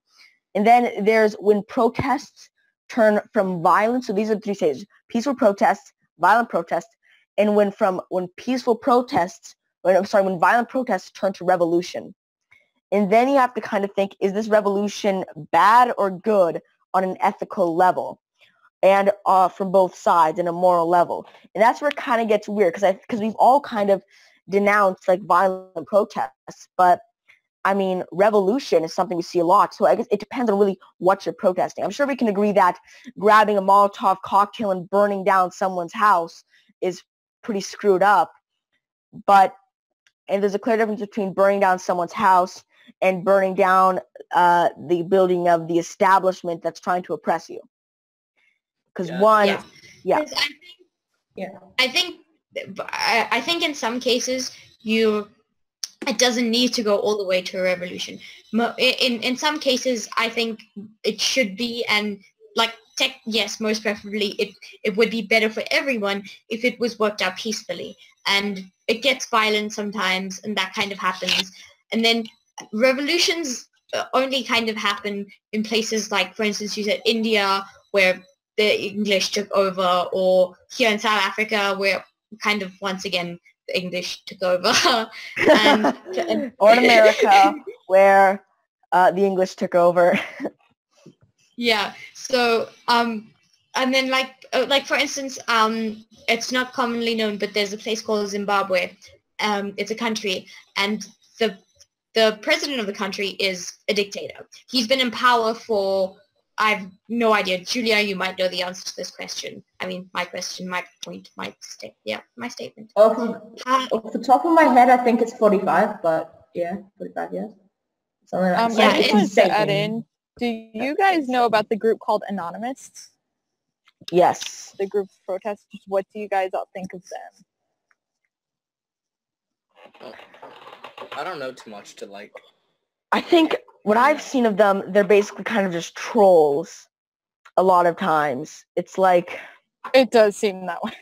And then there's when protests turn from violence, so these are the three stages: peaceful protests, violent protests, and when violent protests turn to revolution. And then you have to kind of think, is this revolution bad or good on an ethical level? And from both sides and a moral level. And that's where it kind of gets weird, because we've all kind of denounced violent protests. But, I mean, revolution is something we see a lot. So I guess it depends on really what you're protesting. I'm sure we can agree that grabbing a Molotov cocktail and burning down someone's house is pretty screwed up. And there's a clear difference between burning down someone's house and burning down the building of the establishment that's trying to oppress you. Because I think in some cases it doesn't need to go all the way to a revolution. In some cases, I think it should be, and yes, most preferably, it would be better for everyone if it was worked out peacefully. And it gets violent sometimes, and that kind of happens. And then revolutions only kind of happen in places like, for instance, you said India, where the English took over, or here in South Africa, where kind of once again the English took over, or in America, where the English took over. Yeah. So and then for instance, it's not commonly known, but there's a place called Zimbabwe. It's a country, and the president of the country is a dictator. He's been in power for, I've no idea. Julia, you might know the answer to this question. I mean, my question, my point, my statement. Off the top of my head, I think it's 45, but 45 years. Something like that. I just wanted to add in, do you guys know about the group called Anonymous? Yes. The group of protesters. What do you guys all think of them? I don't know too much to I think what I've seen of them, they're basically kind of just trolls a lot of times. It's it does seem that way.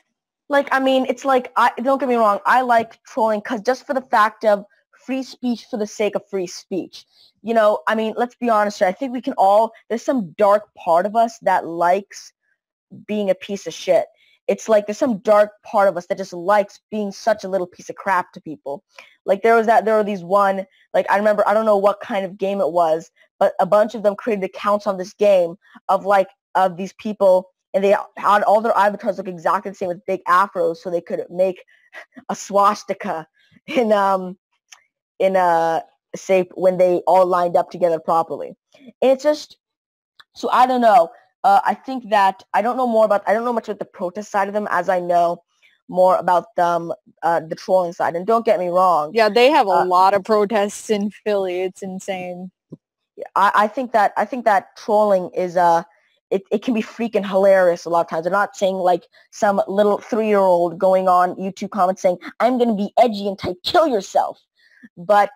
I mean, it's don't get me wrong, I like trolling just for the fact of free speech for the sake of free speech. I mean, let's be honest here. I think we can all, there's some dark part of us that likes being a piece of shit. It's there's some dark part of us that just likes being such a little piece of crap to people. There were these one, I remember, I don't know what kind of game it was, but a bunch of them created accounts on this game of these people, and they had all their avatars look exactly the same with big afros, so they could make a swastika in shape when they all lined up together properly. And it's just, so I don't know. I think that I don't know much about the protest side of them as I know more about the trolling side. And don't get me wrong. Yeah, they have a lot of protests in Philly. It's insane. I think that trolling is it can be freaking hilarious a lot of times. They're not saying like some little 3-year-old going on YouTube comments saying, I'm going to be edgy and type kill yourself. But,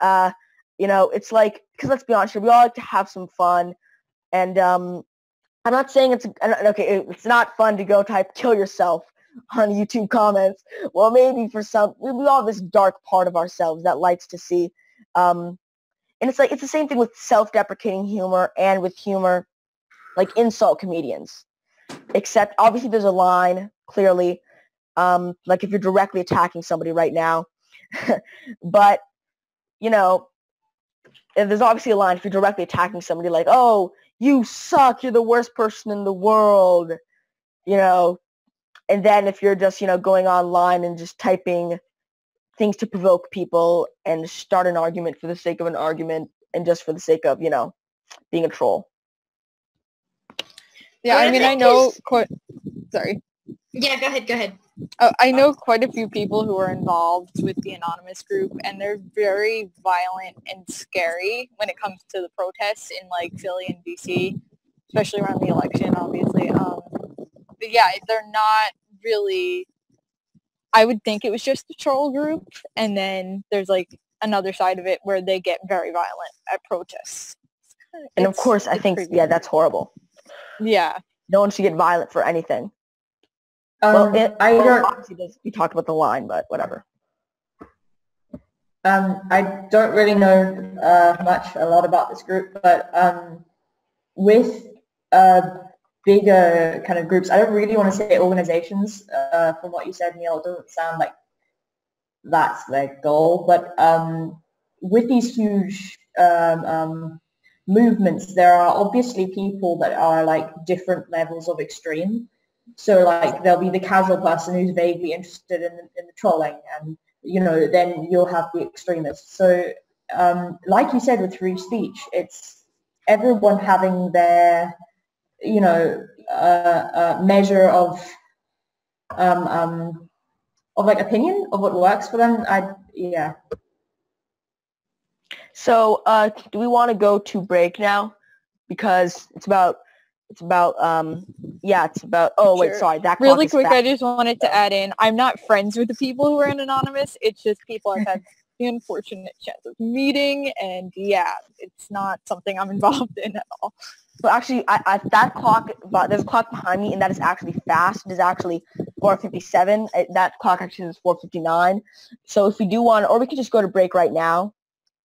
it's like, because let's be honest here, we all like to have some fun. And I'm not saying it's not fun to go type kill yourself on YouTube comments. Well, maybe for some, we all have this dark part of ourselves that likes to see. And it's like, it's the same thing with self-deprecating humor and with humor, like insult comedians. Except, obviously, there's a line, clearly, like if you're directly attacking somebody right now. But, there's obviously a line if you're directly attacking somebody like, oh, you suck, you're the worst person in the world, And then if you're just, going online and just typing things to provoke people and start an argument for the sake of an argument and just for the sake of, being a troll. Yeah, I mean, I know sorry. Yeah, go ahead. I know quite a few people who are involved with the anonymous group, and they're very violent and scary when it comes to the protests in like Philly and DC, especially around the election, obviously. But yeah, they're not really. I would think it was just the troll group, and then there's like another side of it where they get very violent at protests. And of course, I think that's horrible. Yeah, no one should get violent for anything. We talked about the line, but whatever. I don't really know a lot about this group, but with bigger kind of groups, I don't really want to say organizations. From what you said, Neil, it doesn't sound like that's their goal. But with these huge movements, there are obviously people that are like different levels of extreme. So like there'll be the casual person who's vaguely interested in the trolling, and then you'll have the extremists. So like you said with free speech, it's everyone having their measure of like opinion of what works for them. So do we want to go to break now? Because it's about oh wait, sorry, that really quick I just wanted to add in, I'm not friends with the people who are in Anonymous. It's just people I've had the unfortunate chance of meeting, and it's not something I'm involved in at all. So actually that clock, there's a clock behind me, and that is actually fast. It is actually 4:57. That clock actually is 4:59. So if we do want, or we could just go to break right now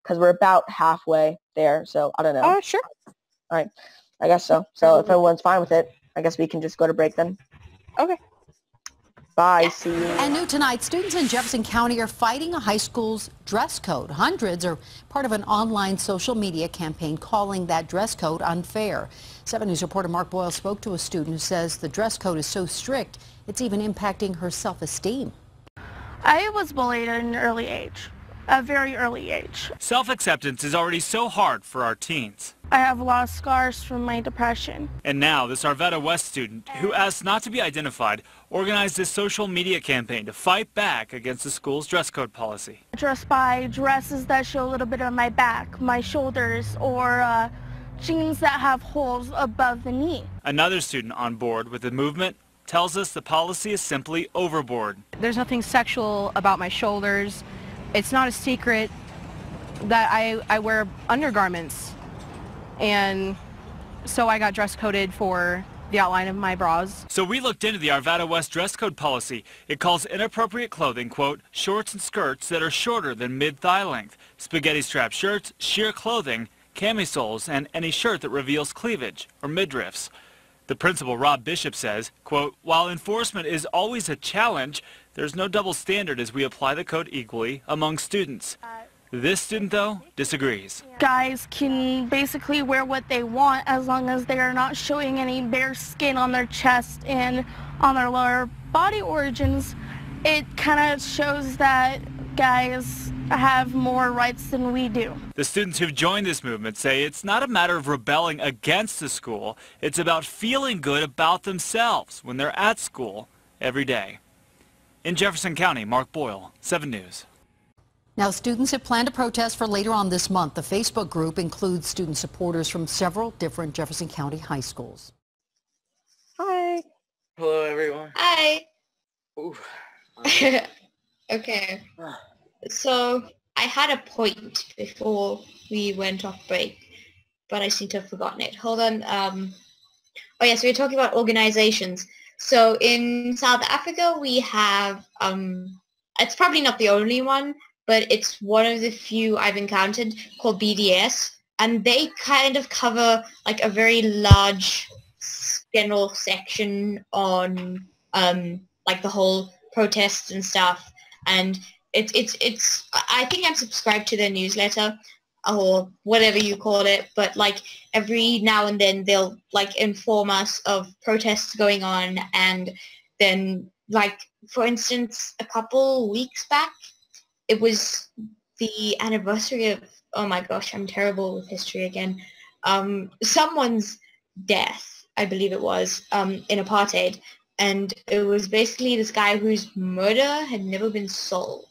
because we're about halfway there. So I don't know. Oh, sure. All right. I guess so. So if everyone's fine with it, I guess we can just go to break then. Okay. Bye. See you. And new tonight, students in Jefferson County are fighting a high school's dress code. Hundreds are part of an online social media campaign calling that dress code unfair. 7 News reporter Mark Boyle spoke to a student who says the dress code is so strict, it's even impacting her self-esteem. I was bullied at an early age. A very early age. Self-acceptance is already so hard for our teens. I have a lot of scars from my depression. And now this Arvada West student, who asked not to be identified, organized this social media campaign to fight back against the school's dress code policy. I dress by dresses that show a little bit of my back, my shoulders, or jeans that have holes above the knee. Another student on board with the movement tells us the policy is simply overboard. There's nothing sexual about my shoulders. It's not a secret that I wear undergarments, and so I got dress coded for the outline of my bras. So we looked into the Arvada West dress code policy. It calls inappropriate clothing, quote, shorts and skirts that are shorter than mid-thigh length, spaghetti strap shirts, sheer clothing, camisoles, and any shirt that reveals cleavage or midriffs. The principal, Rob Bishop, says, quote, while enforcement is always a challenge, there's no double standard as we apply the code equally among students. This student, though, disagrees. Guys can basically wear what they want as long as they are not showing any bare skin on their chest and on their lower body origins. It kind of shows that guys have more rights than we do. The students who've joined this movement say it's not a matter of rebelling against the school. It's about feeling good about themselves when they're at school every day. In Jefferson County, Mark Boyle, 7 News. Now, students have planned a protest for later on this month. The Facebook group includes student supporters from several different Jefferson County high schools. Hi. Hello, everyone. Hi. Ooh. Okay. So I had a point before we went off break, but I seem to have forgotten it. Hold on. Oh yeah, so we're talking about organizations. So in South Africa we have, it's probably not the only one, but it's one of the few I've encountered, called BDS, and they kind of cover like a very large general section on like the whole protests and stuff, and it's I think I'm subscribed to their newsletter or whatever you call it, but like every now and then they'll like inform us of protests going on. And then like for instance a couple weeks back it was the anniversary of, oh my gosh, I'm terrible with history again, someone's death, I believe it was, in apartheid. And it was basically this guy whose murder had never been solved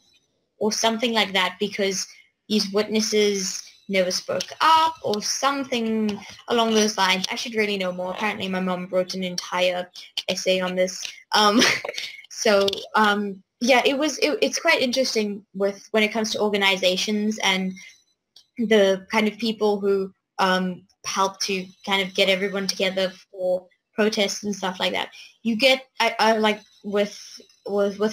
or something like that because these witnesses never spoke up or something along those lines. I should really know more. Apparently my mom wrote an entire essay on this. Yeah, it's quite interesting when it comes to organizations and the kind of people who help to kind of get everyone together for protests and stuff like that. You get, I like with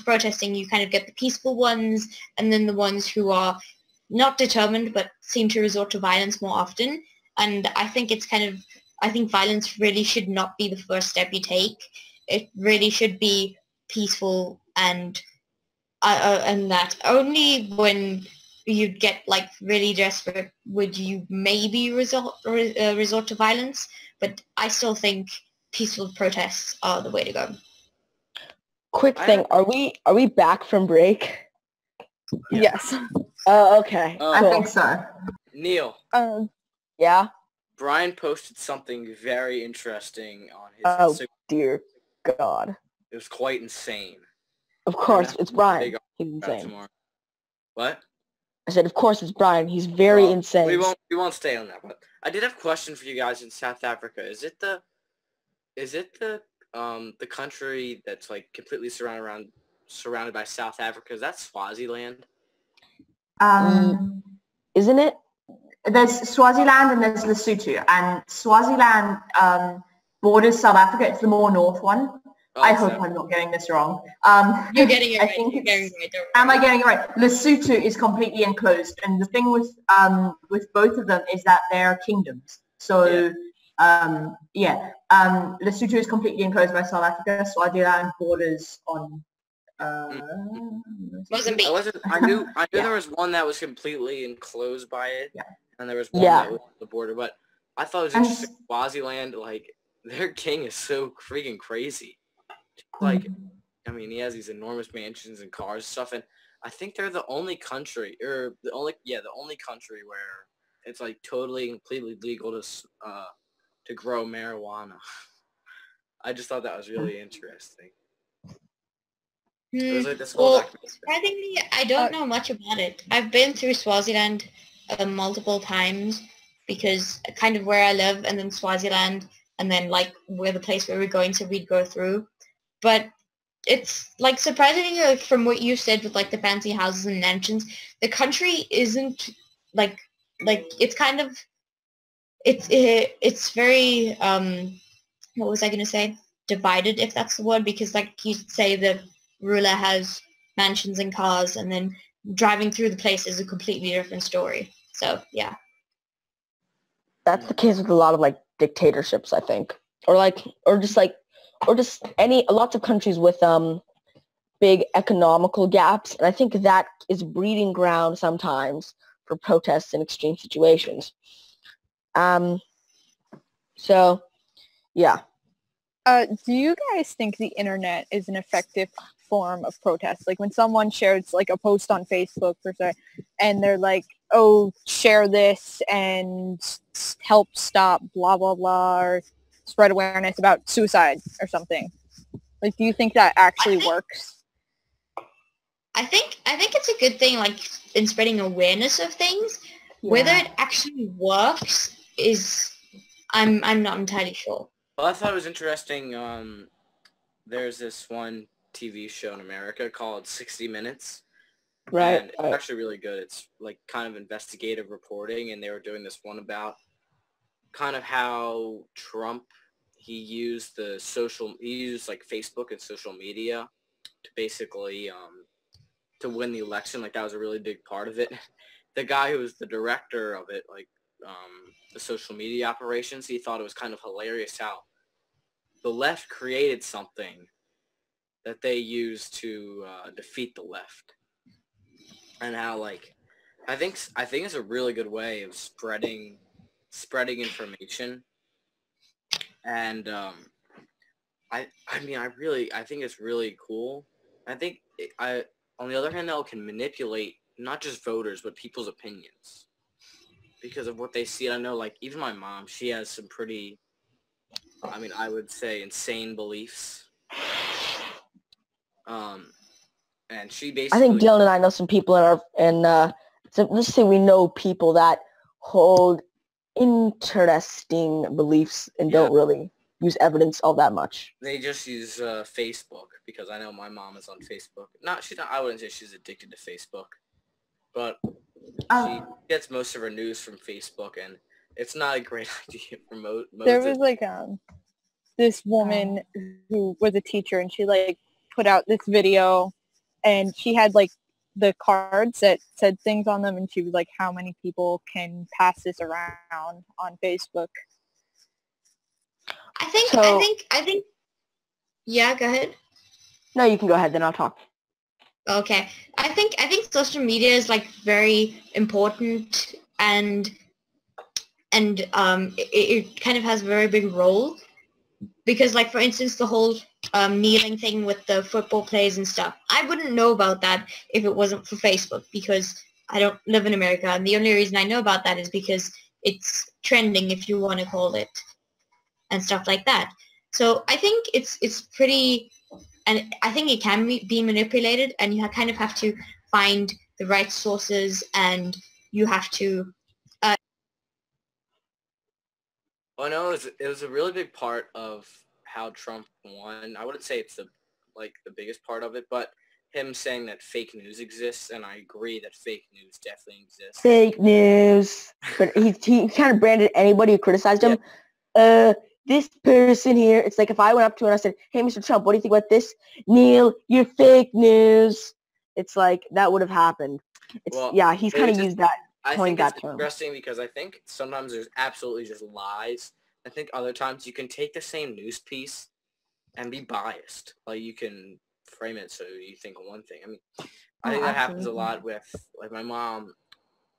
protesting, you kind of get the peaceful ones and then the ones who are not determined but seem to resort to violence more often. And I think I think violence really should not be the first step you take. It really should be peaceful, and that only when you get like really desperate would you maybe resort to violence. But I still think peaceful protests are the way to go. Quick thing, are we back from break? Yeah. Yes. Oh, okay. I think so. Neil. Yeah? Brian posted something very interesting on his Instagram. Dear God. It was quite insane. Of course, it's Brian. He's insane. Tomorrow. What? I said, of course, it's Brian. He's very insane. We won't stay on that. But I did have a question for you guys in South Africa. Is it the country that's like completely surrounded by South Africa? Is that Swaziland? Isn't it? There's Swaziland and there's Lesotho, and Swaziland borders South Africa. It's the more north one. Oh, I hope I'm not getting this wrong. You're getting it right. You're getting it right. Am I getting it right? Lesotho is completely enclosed, and the thing with both of them is that they're kingdoms. So Lesotho is completely enclosed by South Africa. Swaziland borders on Mozambique. I knew there was one that was completely enclosed by it, and there was one that was on the border. But I thought it was interesting. Swaziland, like their king is so freaking crazy. Like, I mean, he has these enormous mansions and cars and stuff, and I think they're the only country, the only country where it's like totally completely legal to grow marijuana. I just thought that was really interesting. It was like this whole surprisingly, I don't know much about it. I've been through Swaziland multiple times because kind of where I live, and then Swaziland, and then like where the place where we're going to, we'd go through. But it's like surprisingly, from what you said with like the fancy houses and mansions, the country isn't like it's kind of it's very what was I gonna say, divided, if that's the word, because like you say the ruler has mansions and cars, and then driving through the place is a completely different story. So yeah, that's the case with a lot of like dictatorships, I think, or just lots of countries with big economical gaps, and I think that is breeding ground sometimes for protests in extreme situations. So yeah. Do you guys think the internet is an effective form of protest. Like when someone shares like a post on Facebook per se, and they're like, oh, share this and help stop blah, blah, blah, or spread awareness about suicide or something. Like, do you think that actually works? I think it's a good thing, like, in spreading awareness of things. Yeah. Whether it actually works is, I'm not entirely sure. Well, I thought it was interesting. There's this one TV show in America called 60 Minutes. Right. And it's actually really good. It's like kind of investigative reporting, and they were doing this one about kind of how Trump, he used like Facebook and social media to basically to win the election. Like that was a really big part of it. The guy who was the director of it, like the social media operations, he thought it was kind of hilarious how the left created something that they used to defeat the left. And how, like, I think it's a really good way of spreading information. And I think it's really cool. I think on the other hand, though, it can manipulate not just voters but people's opinions because of what they see. I know, like, even my mom, she has some pretty, I would say, insane beliefs. And she basically... I think Dylan and I know some people let's say we know people that hold interesting beliefs and don't really use evidence all that much. They just use Facebook because I know my mom is on Facebook. I wouldn't say she's addicted to Facebook, but she gets most of her news from Facebook, and it's not a great idea for most. There was like this woman who was a teacher, and she like put out this video, and she had like the cards that said things on them, and she was like, how many people can pass this around on Facebook? I think yeah, go ahead. No, you can go ahead, then I'll talk. Okay. I think social media is like very important, and it kind of has a very big role because, like, for instance, the whole kneeling thing with the football players and stuff, I wouldn't know about that if it wasn't for Facebook because I don't live in America, and the only reason I know about that is because it's trending, if you want to call it, and stuff like that. So I think it's pretty, and I think it can be manipulated, and you kind of have to find the right sources, and you have to... Well, no, it was a really big part of how Trump won. I wouldn't say it's the biggest part of it, but him saying that fake news exists, and I agree that fake news definitely exists. Fake news. But he kind of branded anybody who criticized him. This person here, it's like if I went up to him and I said, hey, Mr. Trump, what do you think about this? Neil, you're fake news. It's like that would have happened. He's kind of used that. I think it's interesting because I think sometimes there's absolutely just lies. I think other times you can take the same news piece and be biased. Like, you can frame it so you think one thing. I think that happens a lot with, like, my mom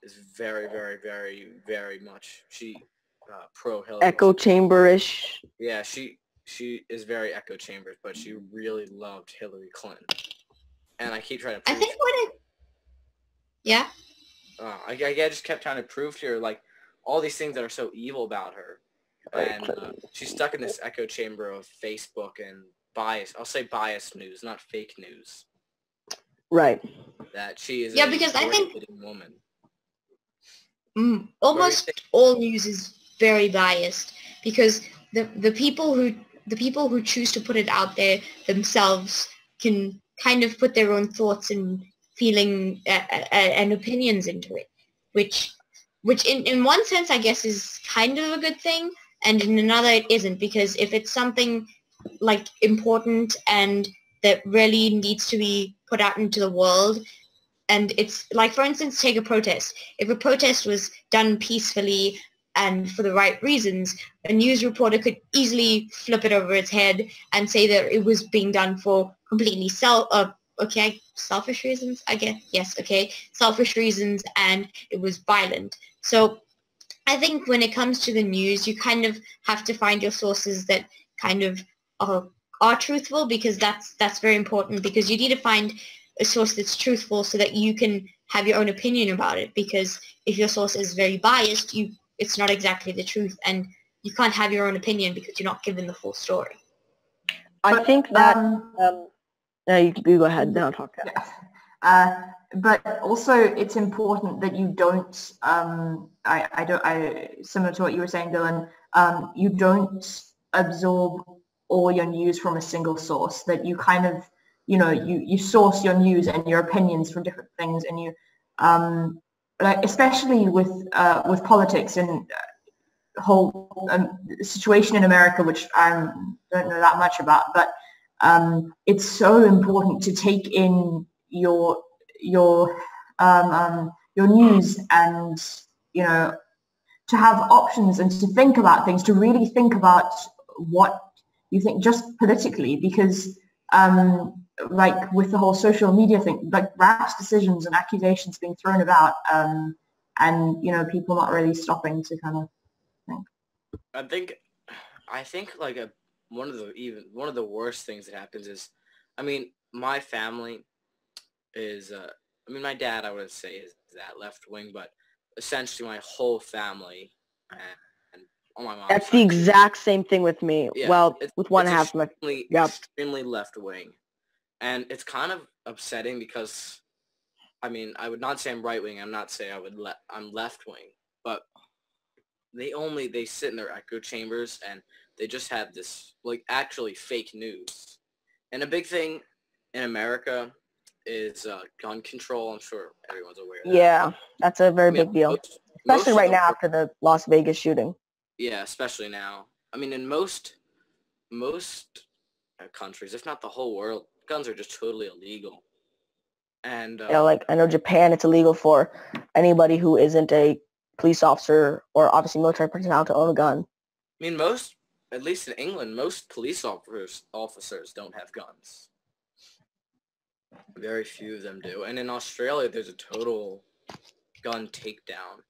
is very, very, very, very much, she pro-Hillary. Echo chamber-ish. Yeah, she is very echo chambers, but she really loved Hillary Clinton. And I keep trying to prove Yeah? I just kept trying to prove to her, like, all these things that are so evil about her. And she's stuck in this echo chamber of Facebook and bias. I'll say biased news, not fake news. Right. That she is because I think woman. Almost all news is very biased because the people who choose to put it out there themselves can kind of put their own thoughts and feeling and opinions into it, which in one sense I guess is kind of a good thing, and in another it isn't, because if it's something like important and that really needs to be put out into the world, and it's like, for instance, take a protest. If a protest was done peacefully and for the right reasons, a news reporter could easily flip it over its head and say that it was being done for completely selfish reasons, I guess. Yes, okay. Selfish reasons, and it was violent. So I think when it comes to the news, you kind of have to find your sources that kind of are are truthful, because that's very important, because you need to find a source that's truthful so that you can have your own opinion about it, because if your source is very biased, it's not exactly the truth, and you can't have your own opinion because you're not given the full story. I think that you go ahead, then I'll talk to that. Yeah. But also it's important that you don't similar to what you were saying, Dylan, you don't absorb all your news from a single source, that you kind of, you source your news and your opinions from different things, and you like, especially with politics and whole situation in America, which I don't know that much about, but it's so important to take in your news, and to have options and to think about things, to really think about what you think just politically, because like with the whole social media thing, like rash decisions and accusations being thrown about, and people not really stopping to kind of think. I think like one of the worst things that happens is, I mean, my family is my dad, I would say, is that left wing, but essentially my whole family and on my mom's That's the exact same thing with me. Yeah, well, with one half of my extremely left wing, and it's kind of upsetting because, I mean, I would not say I'm right wing. I'm not saying I'm left wing, but they sit in their echo chambers and they just have this like actually fake news. And a big thing in America is gun control. I'm sure everyone's aware of that. Yeah, that's a very big deal. Especially right now after the Las Vegas shooting. Yeah, especially now. I mean, in most countries, if not the whole world, guns are just totally illegal. And like I know Japan, it's illegal for anybody who isn't a police officer or obviously military personnel to own a gun. I mean, at least in England, most police officers don't have guns. Very few of them do. And in Australia, there's a total gun takedown,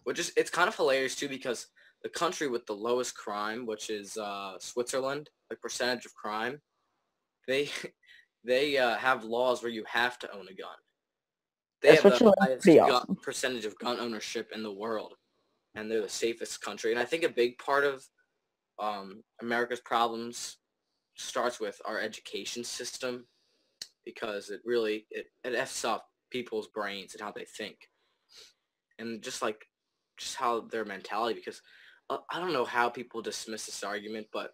it's kind of hilarious too, because the country with the lowest crime, which is Switzerland, like percentage of crime, they have laws where you have to own a gun. They have the highest percentage of gun ownership in the world, and they're the safest country. And I think a big part of America's problems starts with our education system, because it F's up people's brains and how they think, and just how their mentality. Because I don't know how people dismiss this argument, but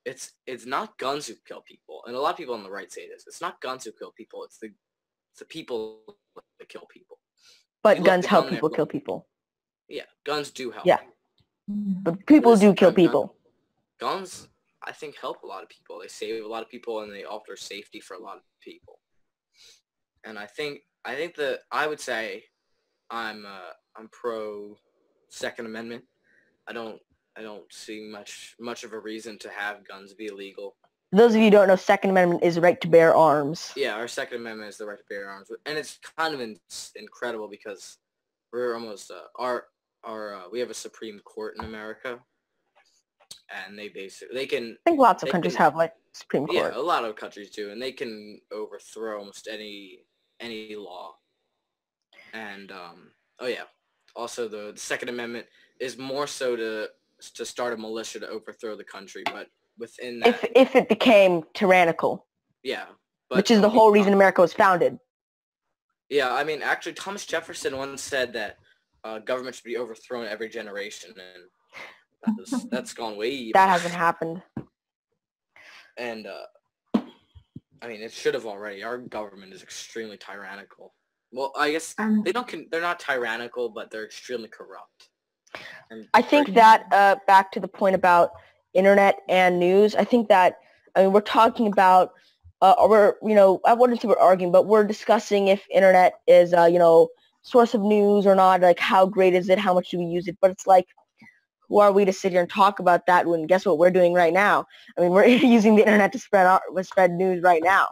it's not guns who kill people, and a lot of people on the right say this. It's not guns who kill people. It's the people that kill people. But guns help people kill people. Yeah, guns do help. Yeah, but people do kill people. Guns, I think, help a lot of people. They save a lot of people, and they offer safety for a lot of people. And I think that I would say I'm pro Second Amendment. I don't see much of a reason to have guns be illegal. For those of you who don't know, Second Amendment is the right to bear arms. Yeah, our Second Amendment is the right to bear arms, and it's kind of incredible because we're almost we have a Supreme Court in America, and they can. I think lots of countries have like Supreme Court. Yeah, a lot of countries do, and they can overthrow almost any law. And also the Second Amendment is more so to start a militia to overthrow the country, but within that, if it became tyrannical. Yeah. Which is the whole reason America was founded. Yeah, I mean, actually, Thomas Jefferson once said that government should be overthrown every generation, and that's gone way That hasn't happened. And, I mean, it should have already. Our government is extremely tyrannical. Well, I guess they're not tyrannical, but they're extremely corrupt. I think that, back to the point about internet and news, I think that, we're talking about, I wouldn't say we're arguing, but we're discussing if internet is, source of news or not, like how great is it, how much do we use it, but it's like, who are we to sit here and talk about that when guess what we're doing right now? I mean, we're using the internet to spread news right now.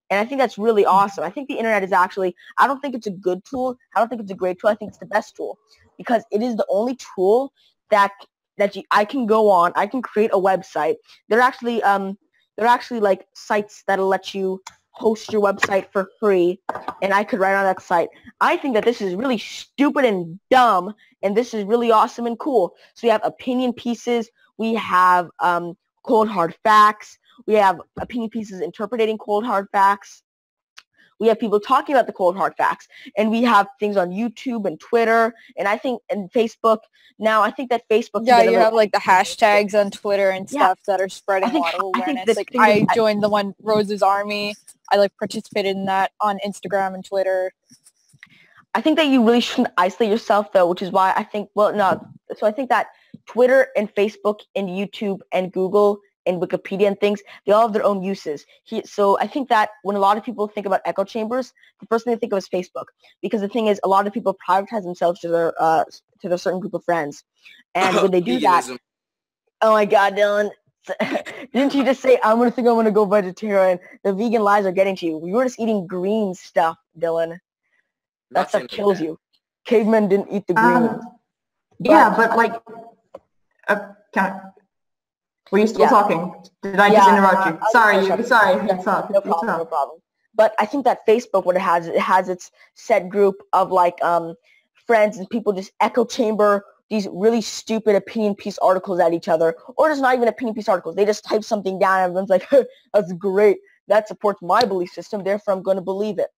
And I think that's really awesome. I think the internet is actually, I don't think it's a good tool. I don't think it's a great tool. I think it's the best tool because it is the only tool that I can go on. I can create a website. There are actually They're actually like sites that'll let you host your website for free, and I could write on that site. I think that this is really stupid and dumb, and this is really awesome and cool. So we have opinion pieces, we have cold hard facts, we have opinion pieces interpreting cold hard facts. We have people talking about the cold hard facts, and we have things on YouTube and Twitter, and I think and Facebook. Now I think that Facebook. Yeah, you have like the hashtags on Twitter and stuff that are spreading a lot of awareness. Like I joined the one Rose's Army. I like participated in that on Instagram and Twitter. I think that you really shouldn't isolate yourself though, which is why I think so I think that Twitter and Facebook and YouTube and Google and Wikipedia and things, they all have their own uses. So I think that when a lot of people think about echo chambers, the first thing they think of is Facebook, because the thing is, a lot of people privatize themselves to their certain group of friends, and when they do that, oh my God, Dylan, didn't you just say I'm gonna go vegetarian? The vegan lies are getting to you. You were just eating green stuff, Dylan. That stuff kills you. Cavemen didn't eat the green. But like, were you still talking? Did I just interrupt you? Sorry. No problem. But I think that Facebook, what it has its set group of like friends, and people just echo chamber these really stupid opinion piece articles at each other, or just not even opinion piece articles. They just type something down, and everyone's like, that's great. That supports my belief system, therefore I'm going to believe it.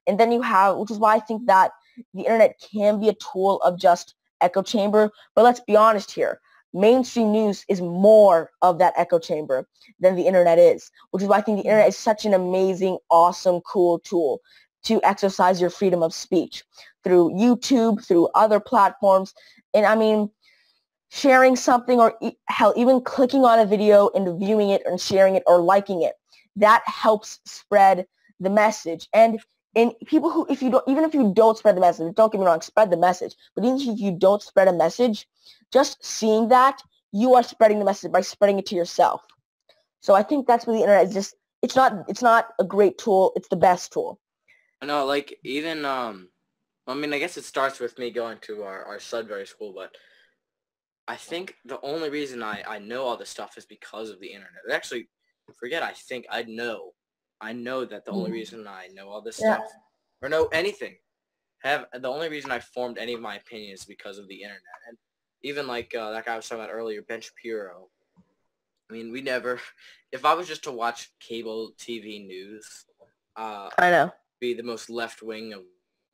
And then you have, which is why I think that the internet can be a tool of just echo chamber. But let's be honest here. Mainstream news is more of that echo chamber than the internet is, which is why I think the internet is such an amazing, awesome, cool tool to exercise your freedom of speech through YouTube, through other platforms. And I mean, sharing something, or hell, even clicking on a video and viewing it and sharing it or liking it, that helps spread the message. And people who, even if you don't spread the message, don't get me wrong, spread the message. But even if you don't spread a message, just seeing that, you are spreading the message by spreading it to yourself. So I think that's where the internet is just, it's not a great tool, it's the best tool. No, like even, I mean, I guess it starts with me going to our Sudbury school, but I think the only reason I know all this stuff is because of the internet. Actually, I know that the only reason I know all this stuff, or know anything, the only reason I formed any of my opinions is because of the internet. And even like that guy I was talking about earlier, Ben Shapiro. I mean, if I was just to watch cable TV news, I know, be the most left-wing of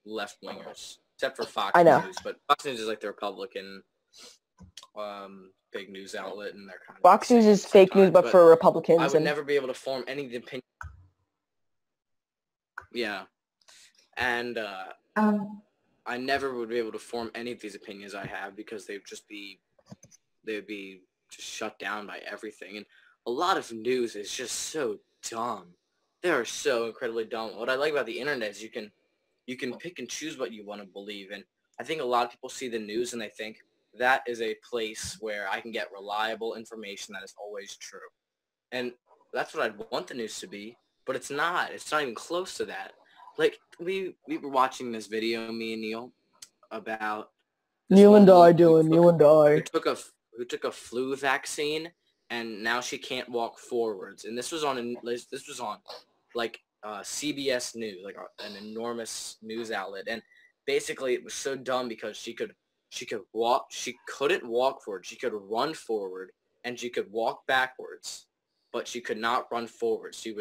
left-wingers, except for Fox News. But Fox News is like the Republican big news outlet, and they're kind of Fox News is fake news, but for Republicans. I would never be able to form any opinion. Yeah, and I never would be able to form any of these opinions I have, because they'd be just shut down by everything. And a lot of news is just so dumb. They are so incredibly dumb. What I like about the internet is you can pick and choose what you want to believe. And I think a lot of people see the news and they think that is a place where I can get reliable information that is always true. And that's what I'd want the news to be, but it's not. It's not even close to that. Like, we were watching this video, me and Neil, about Neil and I, Dylan. Neil and I. Who took a flu vaccine, and now she can't walk forwards. And this was on like CBS News, like an enormous news outlet. And basically, it was so dumb because she couldn't walk forward. She could run forward, and she could walk backwards, but she could not run forward. She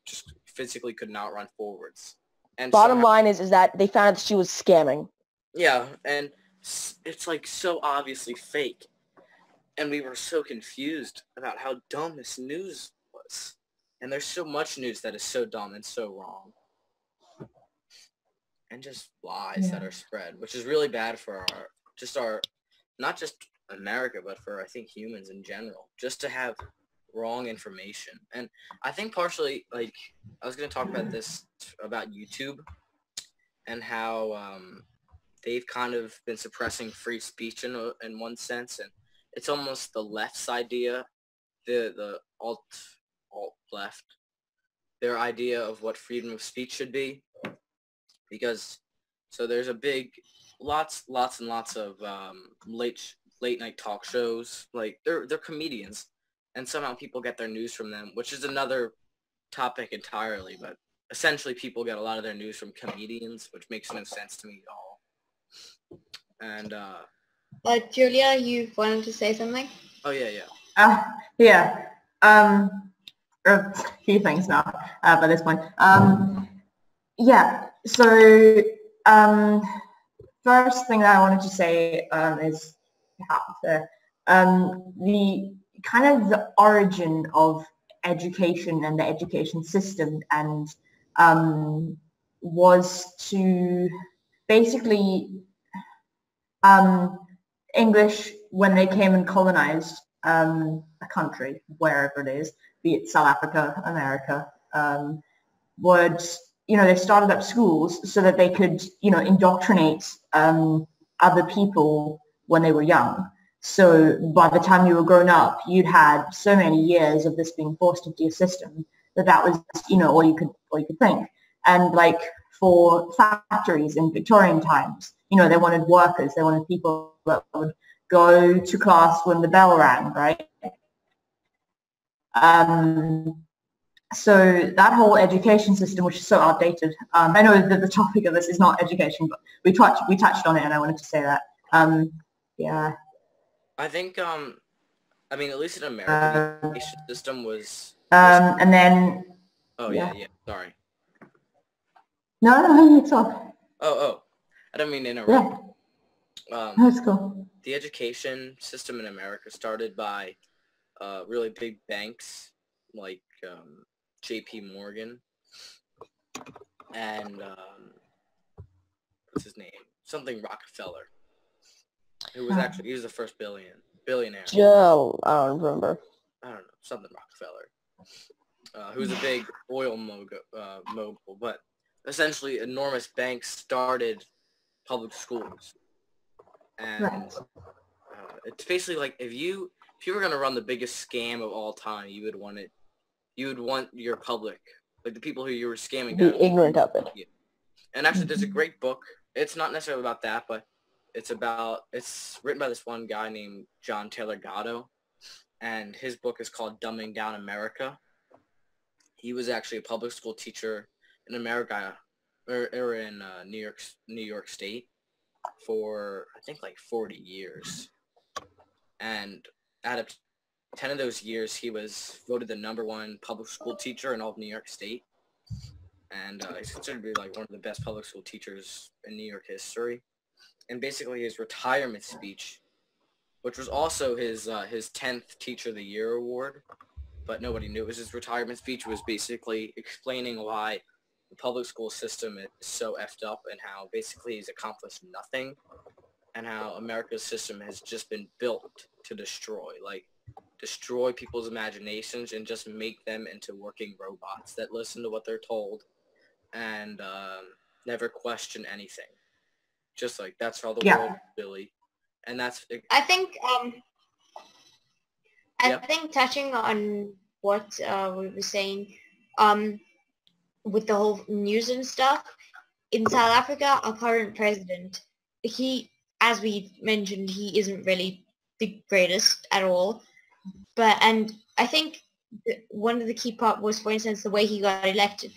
just physically could not run forwards. And bottom line is that they found out that she was scamming. Yeah, and it's like so obviously fake. And we were so confused about how dumb this news was. And there's so much news that is so dumb and so wrong. And just lies that are spread, which is really bad for our, not just America, but for, I think, humans in general, just to have wrong information. And I think partially, like, I was going to talk about this, about YouTube, and how they've kind of been suppressing free speech in one sense, and it's almost the left's idea, the alt left, their idea of what freedom of speech should be, because so there's lots and lots of late night talk shows, like they're comedians, and somehow people get their news from them, which is another topic entirely, but essentially people get a lot of their news from comedians, which makes no sense to me at all. And Julia, you wanted to say something? Oh yeah. Yeah. A few things now by this point. Yeah. So first thing that I wanted to say is the kind of the origin of education and the education system, and was to basically English, when they came and colonized a country, wherever it is, be it South Africa, America, would, they started up schools so that they could, indoctrinate other people when they were young. So by the time you were grown up, you'd had so many years of this being forced into your system that was, all you could think. And like for factories in Victorian times, they wanted workers, they wanted people that would go to class when the bell rang, right? So that whole education system, which is so outdated, I know that the topic of this is not education, but we touched on it, and I wanted to say that. Yeah. I think, at least in America, the education system was... and then... Oh, yeah, sorry. No, it's all. Oh, I don't mean to interrupt. Yeah. That's cool. The education system in America started by really big banks like J.P. Morgan and what's his name? Something Rockefeller. He was the first billionaire. Joe, I don't remember. I don't know, something Rockefeller. Who was a big oil mogul, but essentially enormous banks started public schools. And it's basically like if you were going to run the biggest scam of all time, you would want your public, like the people who you were scamming, be ignorant of it. Yeah. And actually there's a great book. It's not necessarily about that, but it's written by this one guy named John Taylor Gatto, and his book is called Dumbing Down America. He was actually a public school teacher in America, or in New York State for, I think, like 40 years. And out of 10 of those years, he was voted the #1 public school teacher in all of New York State. And he's considered to be like one of the best public school teachers in New York history. And basically his retirement speech, which was also his 10th Teacher of the Year award, but nobody knew it was his retirement speech, was basically explaining why the public school system is so effed up and how basically he's accomplished nothing, and how America's system has just been built to destroy people's imaginations and just make them into working robots that listen to what they're told and never question anything. Just like that's how the world is, Billy. And that's... I think touching on what we were saying, with the whole news and stuff, in South Africa, our current president, he, as we mentioned, he isn't really the greatest at all. And I think one of the key part was, for instance, the way he got elected.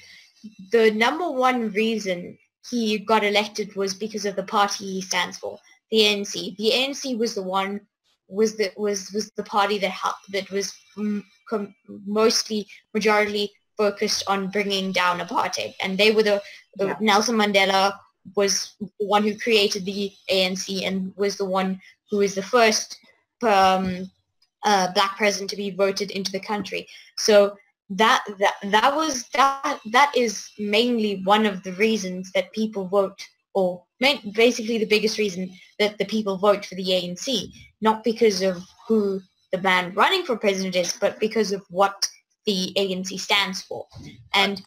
The #1 reason he got elected was because of the party he stands for, the ANC. The ANC was the one, was the party that was mostly majority focused on bringing down apartheid, and they were the Nelson Mandela was the one who created the ANC and was the one who was the first black president to be voted into the country. So that is mainly one of the reasons that people vote, or basically the biggest reason that the people vote for the ANC, not because of who the man running for president is, but because of what the ANC stands for. And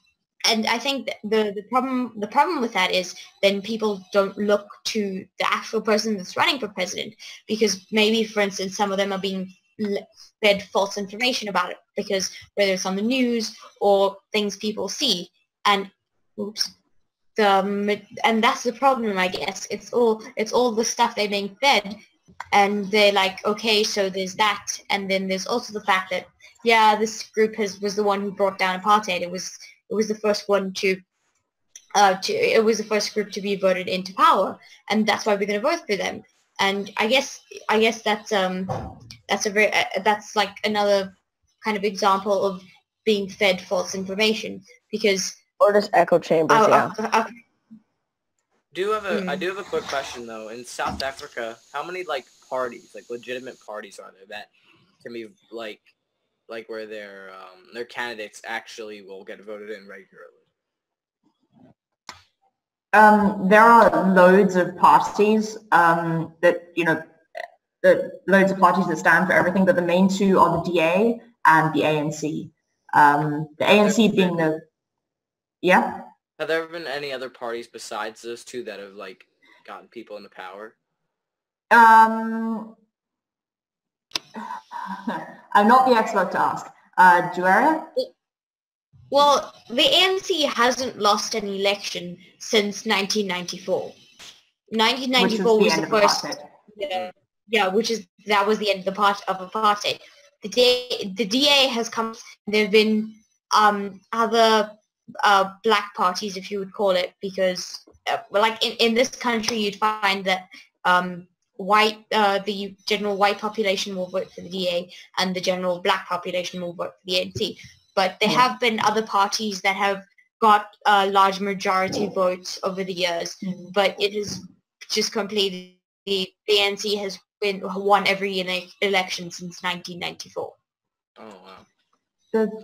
I think that the problem with that is then people don't look to the actual person that's running for president, because maybe, for instance, some of them are being fed false information about it, because whether it's on the news or things people see, and and that's the problem, I guess. It's all the stuff they're being fed, and they're like, okay, so there's that, and then there's also the fact that yeah, this group was the one who brought down apartheid. It was the first one it was the first group to be voted into power, and that's why we're going to vote for them. And I guess that's that's like another kind of example of being fed false information, because or just echo chambers. I do have a quick question though. In South Africa, how many like parties, like legitimate parties, are there that can be like where their candidates actually will get voted in regularly? There are loads of parties that, you know, loads of parties that stand for everything, but the main two are the DA and the ANC. The ANC being the, yeah? Have there ever been any other parties besides those two that have, like, gotten people into power? I'm not the expert to ask. Juaria? Well, the ANC hasn't lost an election since 1994. 1994 was the first. That was the end of the part of apartheid. The DA has come. There have been other black parties, if you would call it, because like in this country, you'd find that the general white population will vote for the DA, and the general black population will vote for the ANC. But there have been other parties that have got large majority votes over the years, but it is just completely, the ANC has won every election since 1994. Oh, wow.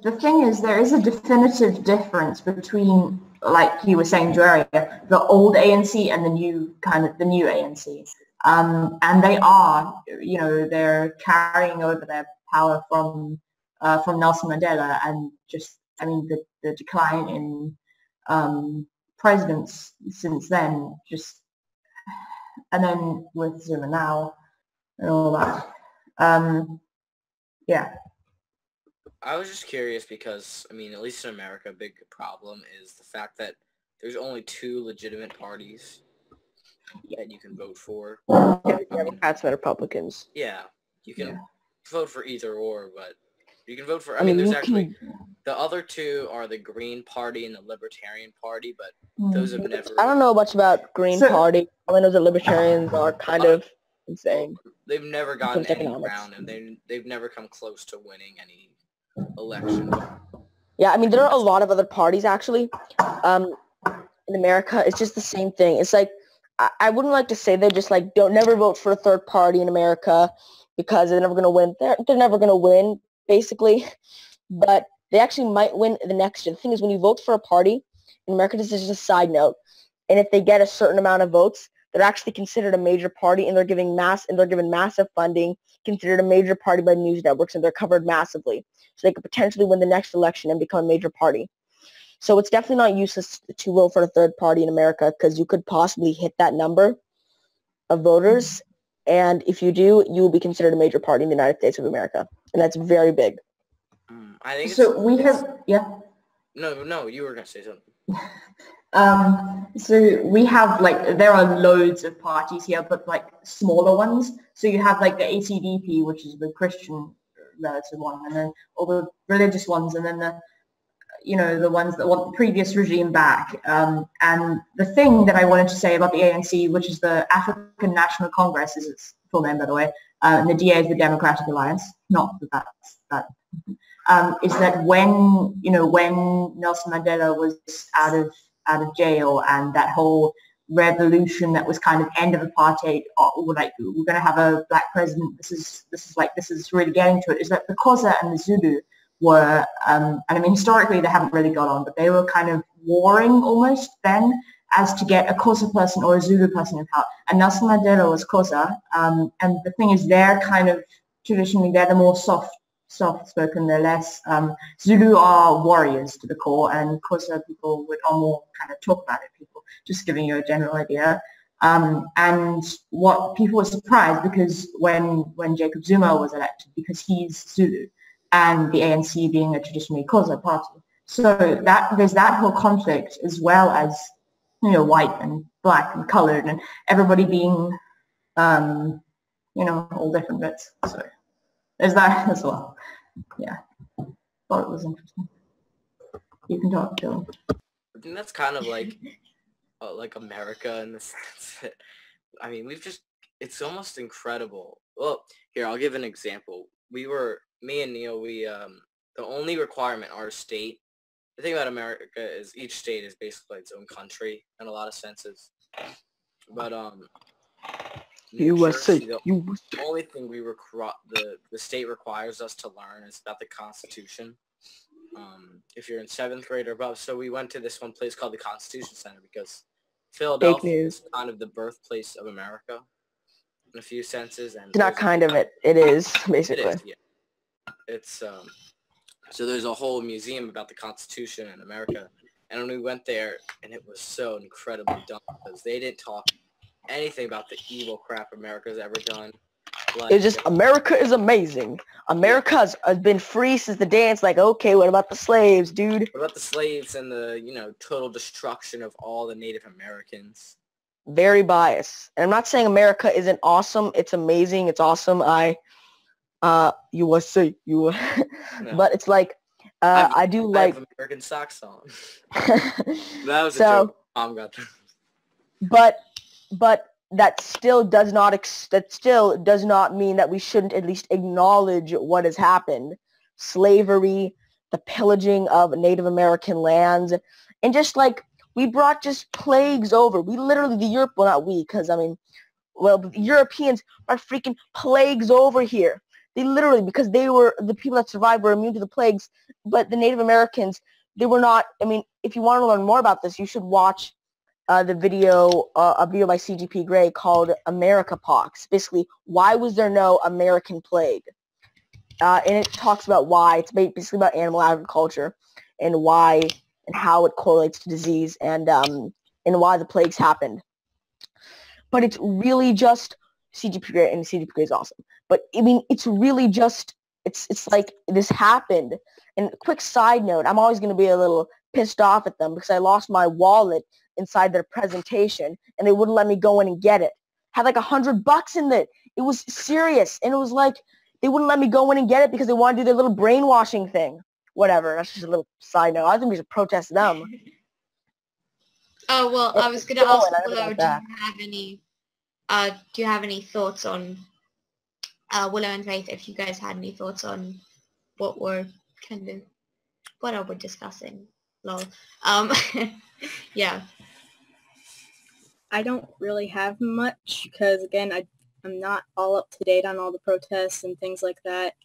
The thing is, there is a definitive difference between, like you were saying, Juaria, the old ANC and the new ANC. And they are, you know, they're carrying over their power from Nelson Mandela, and just, I mean, the decline in presidents since then, just, and then with Zuma now and all that. Yeah. I was just curious because, I mean, at least in America, a big problem is the fact that there's only two legitimate parties that you can vote for. Democrats and Republicans. Yeah, you can vote for either or, but you can vote for, I mean, there's actually, the other two are the Green Party and the Libertarian Party, but those have never... I don't know much about Green Party. All I know is the Libertarians are kind of insane. They've never gotten any ground, and they've never come close to winning any election. Yeah, I mean, there are a lot of other parties, actually. In America, it's just the same thing. It's like, I wouldn't like to say they're just like, don't never vote for a third party in America because they're never going to win. They're never going to win, basically. But they actually might win the next year. The thing is, when you vote for a party, in America, this is just a side note. And if they get a certain amount of votes, they're actually considered a major party, and they're given massive funding, considered a major party by news networks, and they're covered massively. So they could potentially win the next election and become a major party. So it's definitely not useless to vote for a third party in America, because you could possibly hit that number of voters. And if you do, you will be considered a major party in the United States of America. And that's very big. I think so. We have, yeah. No, you were going to say something. So we have, like, there are loads of parties here, but like smaller ones. So you have like the ACDP, which is the Christian relative one, and then all the religious ones, and then the, you know, the ones that want the previous regime back. And the thing that I wanted to say about the ANC, which is the African National Congress, is its full name, by the way, and the DA is the Democratic Alliance, not that that's that, is that when Nelson Mandela was out of jail, and that whole revolution that was kind of end of apartheid, like we're going to have a black president, this is really getting to it, is that the Xhosa and the Zulu were, and I mean, historically they haven't really got on, but they were kind of warring almost then as to get a Xhosa person or a Zulu person in power. And Nelson Mandela was Xhosa, and the thing is, they're kind of, traditionally, they're the more soft-spoken, they're less, Zulu are warriors to the core, and Xhosa people are more kind of talk about it people, just giving you a general idea. And what people were surprised, because when Jacob Zuma was elected, because he's Zulu, and the ANC being a traditionally Xhosa party. So that there's that whole conflict, as well as, you know, white and black and colored, and everybody being, you know, all different bits. So there's that as well. Yeah. thought it was interesting. You can talk, Joe. I think that's kind of like America in the sense that, I mean, it's almost incredible. Well, here, I'll give an example. Me and Neil, the only requirement our state, the thing about America is each state is basically its own country in a lot of senses. But, USA, the only thing the state requires us to learn is about the Constitution. If you're in 7th grade or above. So we went to this one place called the Constitution Center because Philadelphia is kind of the birthplace of America in a few senses. And it's not kind of it. It is, basically. It is, yeah. It's, so there's a whole museum about the Constitution in America. And when we went there, and it was so incredibly dumb because they didn't talk anything about the evil crap America's ever done. Like, it's just, America is amazing. America has been free since the day. It's like, okay, what about the slaves, dude? What about the slaves and the, total destruction of all the Native Americans? Very biased. And I'm not saying America isn't awesome. It's amazing. It's awesome. USA, you. But it's like, I do like. I have American socks on. That was a joke. Mom got that. But that still does not mean that we shouldn't at least acknowledge what has happened. Slavery, the pillaging of Native American lands, and just like we brought just plagues over. We literally, the Europeans brought freaking plagues over here. They literally, because the people that survived were immune to the plagues, but the Native Americans, they were not. I mean, if you want to learn more about this, you should watch a video by CGP Grey called America Pox. Basically, why was there no American plague? And it talks about why. It's basically about animal agriculture and why and how it correlates to disease and why the plagues happened. But it's really just CGP Grey, and CGP Grey is awesome. But I mean, it's really just it's like this happened. And quick side note, I'm always going to be a little pissed off at them because I lost my wallet inside their presentation and they wouldn't let me go in and get it. Had like $100 in it. It was serious. And it was like they wouldn't let me go in and get it because they wanted to do their little brainwashing thing. Whatever. That's just a little side note. I think we should protest them. Oh, well, I was going to ask Willow, do you have any thoughts on Willow and Faith, if you guys had any thoughts on what are we discussing? Lol. Yeah. I don't really have much because, again, I'm not all up to date on all the protests and things like that.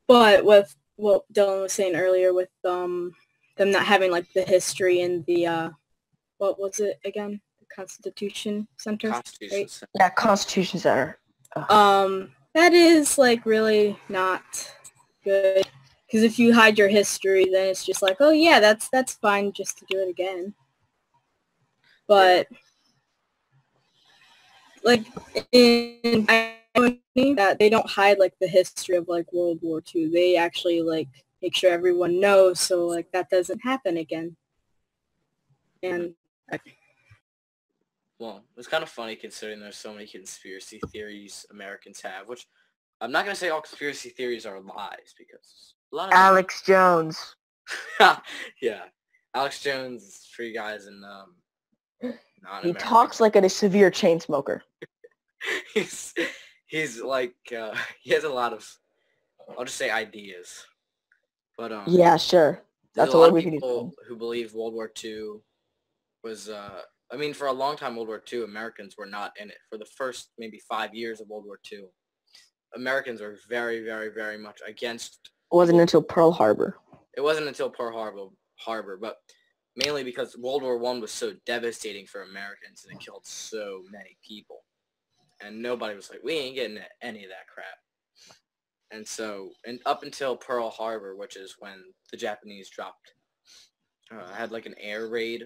But with what Dylan was saying earlier with them not having, like, the history and the, what was it again? The Constitution Center? Constitution Center. Yeah, Constitution Center. That is, like, really not good. Because if you hide your history, then it's just like, oh yeah, that's fine just to do it again. But like in that they don't hide like the history of like World War II. They actually like make sure everyone knows so like that doesn't happen again. And well, it's kind of funny considering there's so many conspiracy theories Americans have, which I'm not gonna say all conspiracy theories are lies because a lot of Alex Jones. Yeah, Alex Jones is free guys and he talks like a severe chain smoker. he's like he has a lot of, I'll just say, ideas. But yeah, sure. That's a lot we of people who believe World War II was I mean, for a long time, World War II, Americans were not in it. For the first maybe 5 years of World War II, Americans were very, very, very much against. It wasn't until Pearl Harbor. It wasn't until Pearl Harbor, but mainly because World War I was so devastating for Americans and it killed so many people. And nobody was like, we ain't getting any of that crap. And so, and up until Pearl Harbor, which is when the Japanese dropped, had like an air raid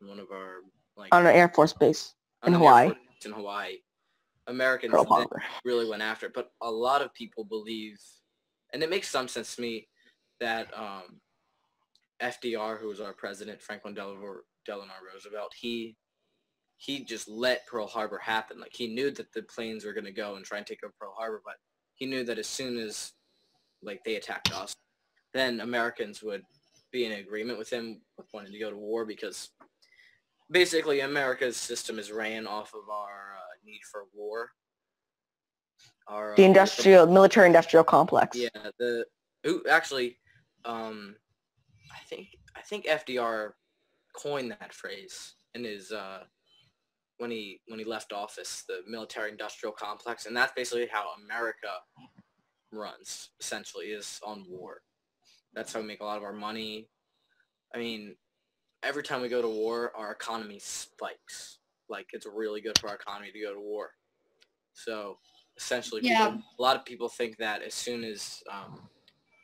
on one of our, like, on an Air Force base in Hawaii. In Hawaii. Americans really went after it. But a lot of people believe, and it makes some sense to me, that FDR, who was our president, Franklin Delano Roosevelt, he just let Pearl Harbor happen. Like, he knew that the planes were going to go and try and take over Pearl Harbor, but he knew that as soon as, like, they attacked us, then Americans would be in agreement with him with wanting to go to war, because basically America's system is ran off of our need for war. Our, the military-industrial complex. Yeah, I think FDR coined that phrase in his when he left office, the military-industrial complex, and that's basically how America runs, essentially, is on war. That's how we make a lot of our money. I mean, every time we go to war, our economy spikes. Like, it's really good for our economy to go to war. So, essentially, a lot of people think that as soon as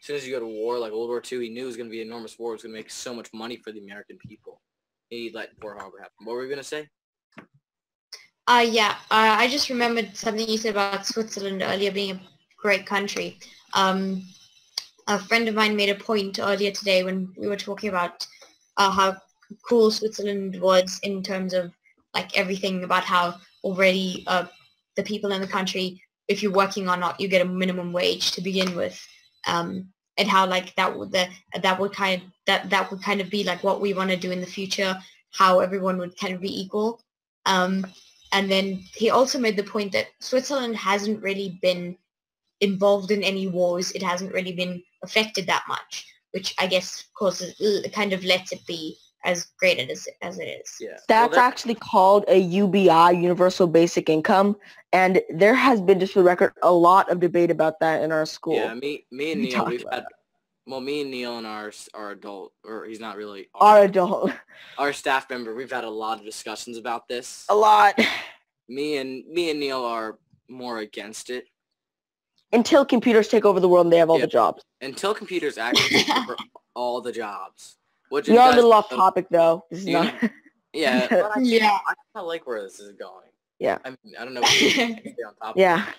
you go to war, like World War II, he knew it was going to be an enormous war. It was going to make so much money for the American people. He let Pearl Harbor happen. What were you going to say? I just remembered something you said about Switzerland earlier being a great country. A friend of mine made a point earlier today when we were talking about how cool Switzerland was in terms of like everything about how already the people in the country, if you're working or not, you get a minimum wage to begin with, and how like that would kind of be like what we want to do in the future, how everyone would kind of be equal. And then he also made the point that Switzerland hasn't really been involved in any wars. It hasn't really been affected that much, which I guess kind of lets it be as great as it is. Yeah. That's actually called a UBI, Universal Basic Income, and there has been, just for the record, a lot of debate about that in our school. Yeah, me and Neil, me and Neil and our adult, or he's not really our adult, our staff member, we've had a lot of discussions about this. A lot. Me and Neil are more against it. Until computers take over the world and they have all the jobs. Until computers actually take over all the jobs. You're a little off topic, though. This is not. Yeah. I kind of like where this is going. Yeah. I mean, I don't know if you can stay on top of it.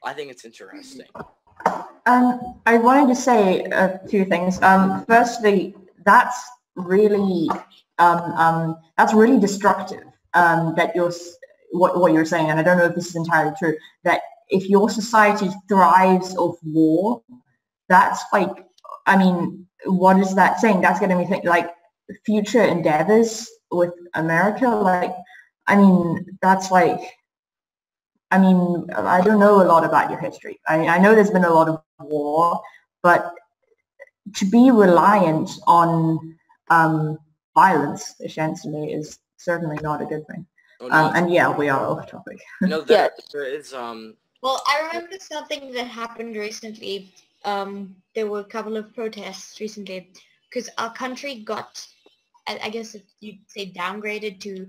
I think it's interesting. I wanted to say a few things. Firstly, that's really destructive. That what you're saying, and I don't know if this is entirely true. That if your society thrives off war, that's like, I mean, what is that saying? That's going to be like future endeavors with America. Like, I mean, that's like, I mean, I don't know a lot about your history. I know there's been a lot of war, but to be reliant on violence, essentially, is certainly not a good thing. Oh, no, and yeah, we are off topic. No, there is Well, I remember something that happened recently. There were a couple of protests recently because our country got, I guess if you'd say, downgraded to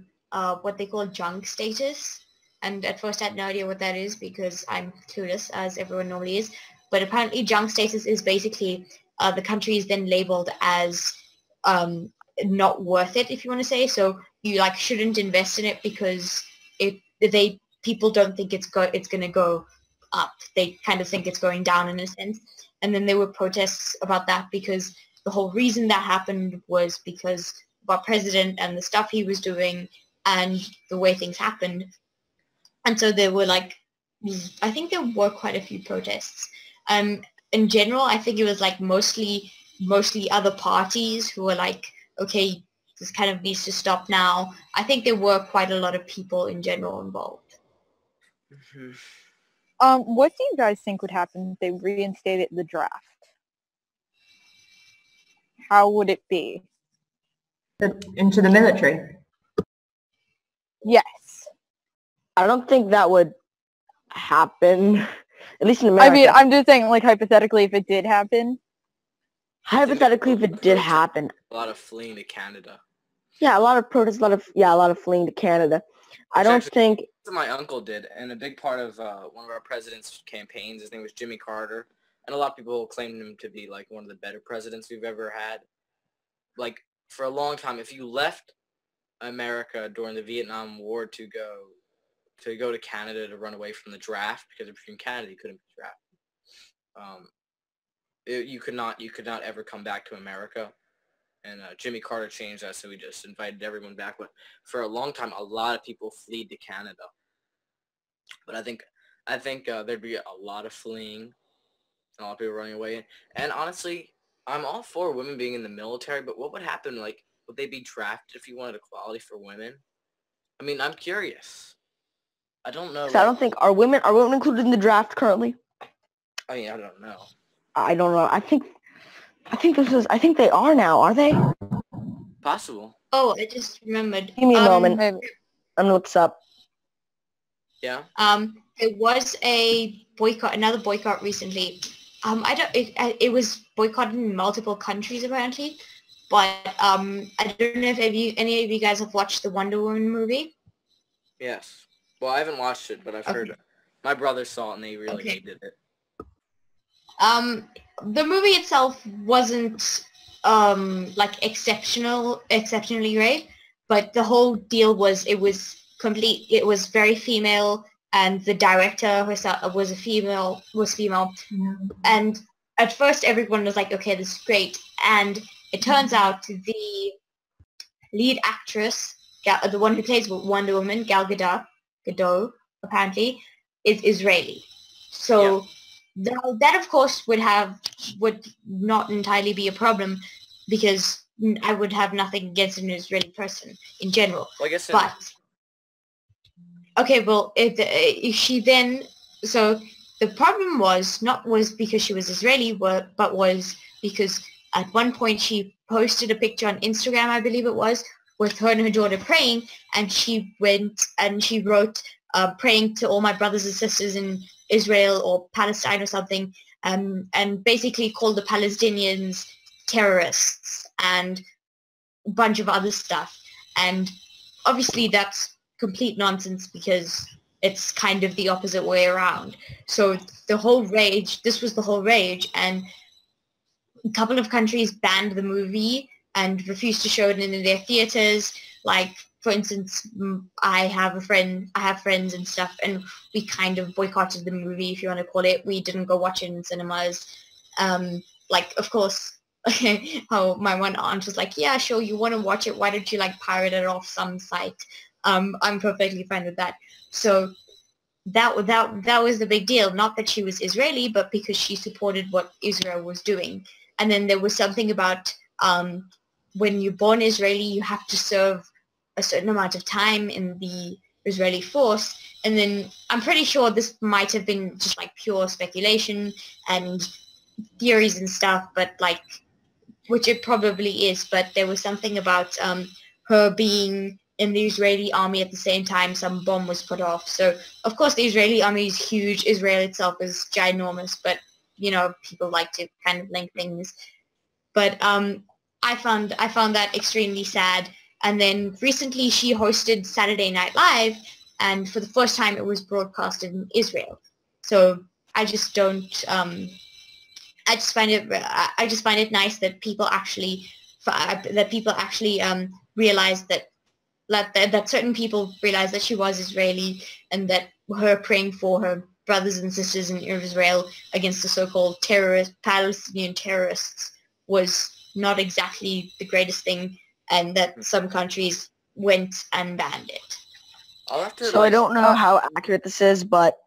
what they call junk status. And at first I had no idea what that is because I'm clueless, as everyone normally is. But apparently junk status is basically the country is then labeled as not worth it, if you want to say. So you like shouldn't invest in it because people don't think it's going to go up. They kind of think it's going down in a sense. And then there were protests about that because the whole reason that happened was because of our president and the stuff he was doing and the way things happened. And so there were like, I think there were quite a few protests. In general, I think it was like mostly other parties who were like, okay, this kind of needs to stop now. I think there were quite a lot of people in general involved. What do you guys think would happen if they reinstated the draft? How would it be? Into the military? Yes. I don't think that would happen, at least in America. I mean, I'm just saying, like, hypothetically, if it did happen. Hypothetically, if it did happen. A lot of fleeing to Canada. Yeah, a lot of protests, a lot of fleeing to Canada. I don't think... That's what my uncle did, and a big part of one of our president's campaigns, his name was Jimmy Carter, and a lot of people claimed him to be, like, one of the better presidents we've ever had. Like, for a long time, if you left America during the Vietnam War to go to Canada to run away from the draft, because if you're in Canada, you couldn't be drafted. You could not ever come back to America. And Jimmy Carter changed that, so he just invited everyone back. But for a long time, a lot of people fled to Canada. But I think there'd be a lot of fleeing, and a lot of people running away. And honestly, I'm all for women being in the military, but what would happen? Like, would they be drafted if you wanted equality for women? I mean, I'm curious. I don't know. So I don't think are women included in the draft currently? I mean, I don't know. I don't know. I think they are now. Are they? Possible. Oh, I just remembered. Give me a moment. I'm gonna look this up. Yeah. There was another boycott recently. It was boycotted in multiple countries apparently, but I don't know if any of you guys have watched the Wonder Woman movie. Yes. Well, I haven't watched it, but I've heard it. My brother saw it and they really hated it. The movie itself wasn't like exceptionally great, but the whole deal was it was very female, and the director herself was female, and at first everyone was like, okay, this is great, and it turns out the lead actress, the one who plays Wonder Woman, Gal Gadot, apparently, is Israeli. So that of course would not entirely be a problem, because I would have nothing against an Israeli person in general. Well, I guess okay, well, so the problem was because she was Israeli, but was because at one point she posted a picture on Instagram, I believe it was, with her and her daughter praying, and she went and she wrote, praying to all my brothers and sisters in Israel or Palestine or something, and basically called the Palestinians terrorists and a bunch of other stuff. And obviously that's complete nonsense, because it's kind of the opposite way around. So this was the whole rage, and a couple of countries banned the movie and refused to show it in their theaters. Like, for instance, I have friends and stuff, and we kind of boycotted the movie, if you want to call it. We didn't go watch it in cinemas. Like, of course, how my one aunt was like, yeah, sure, you want to watch it, why don't you like pirate it off some site? I'm perfectly fine with that. So that was the big deal. Not that she was Israeli, but because she supported what Israel was doing. And then there was something about when you're born Israeli, you have to serve a certain amount of time in the Israeli force. And then I'm pretty sure this might have been just like pure speculation and theories and stuff, but like, which it probably is, but there was something about her being in the Israeli army at the same time some bomb was put off. So of course the Israeli army is huge. Israel itself is ginormous, but you know, people like to kind of link things. But I found that extremely sad. And then recently she hosted Saturday Night Live, and for the first time it was broadcasted in Israel. So I just don't. I just find it nice that people actually realize that certain people realize that she was Israeli, and that her praying for her brothers and sisters in Israel against the so-called Palestinian terrorists was not exactly the greatest thing, and that some countries went and banned it. I don't know how accurate this is, but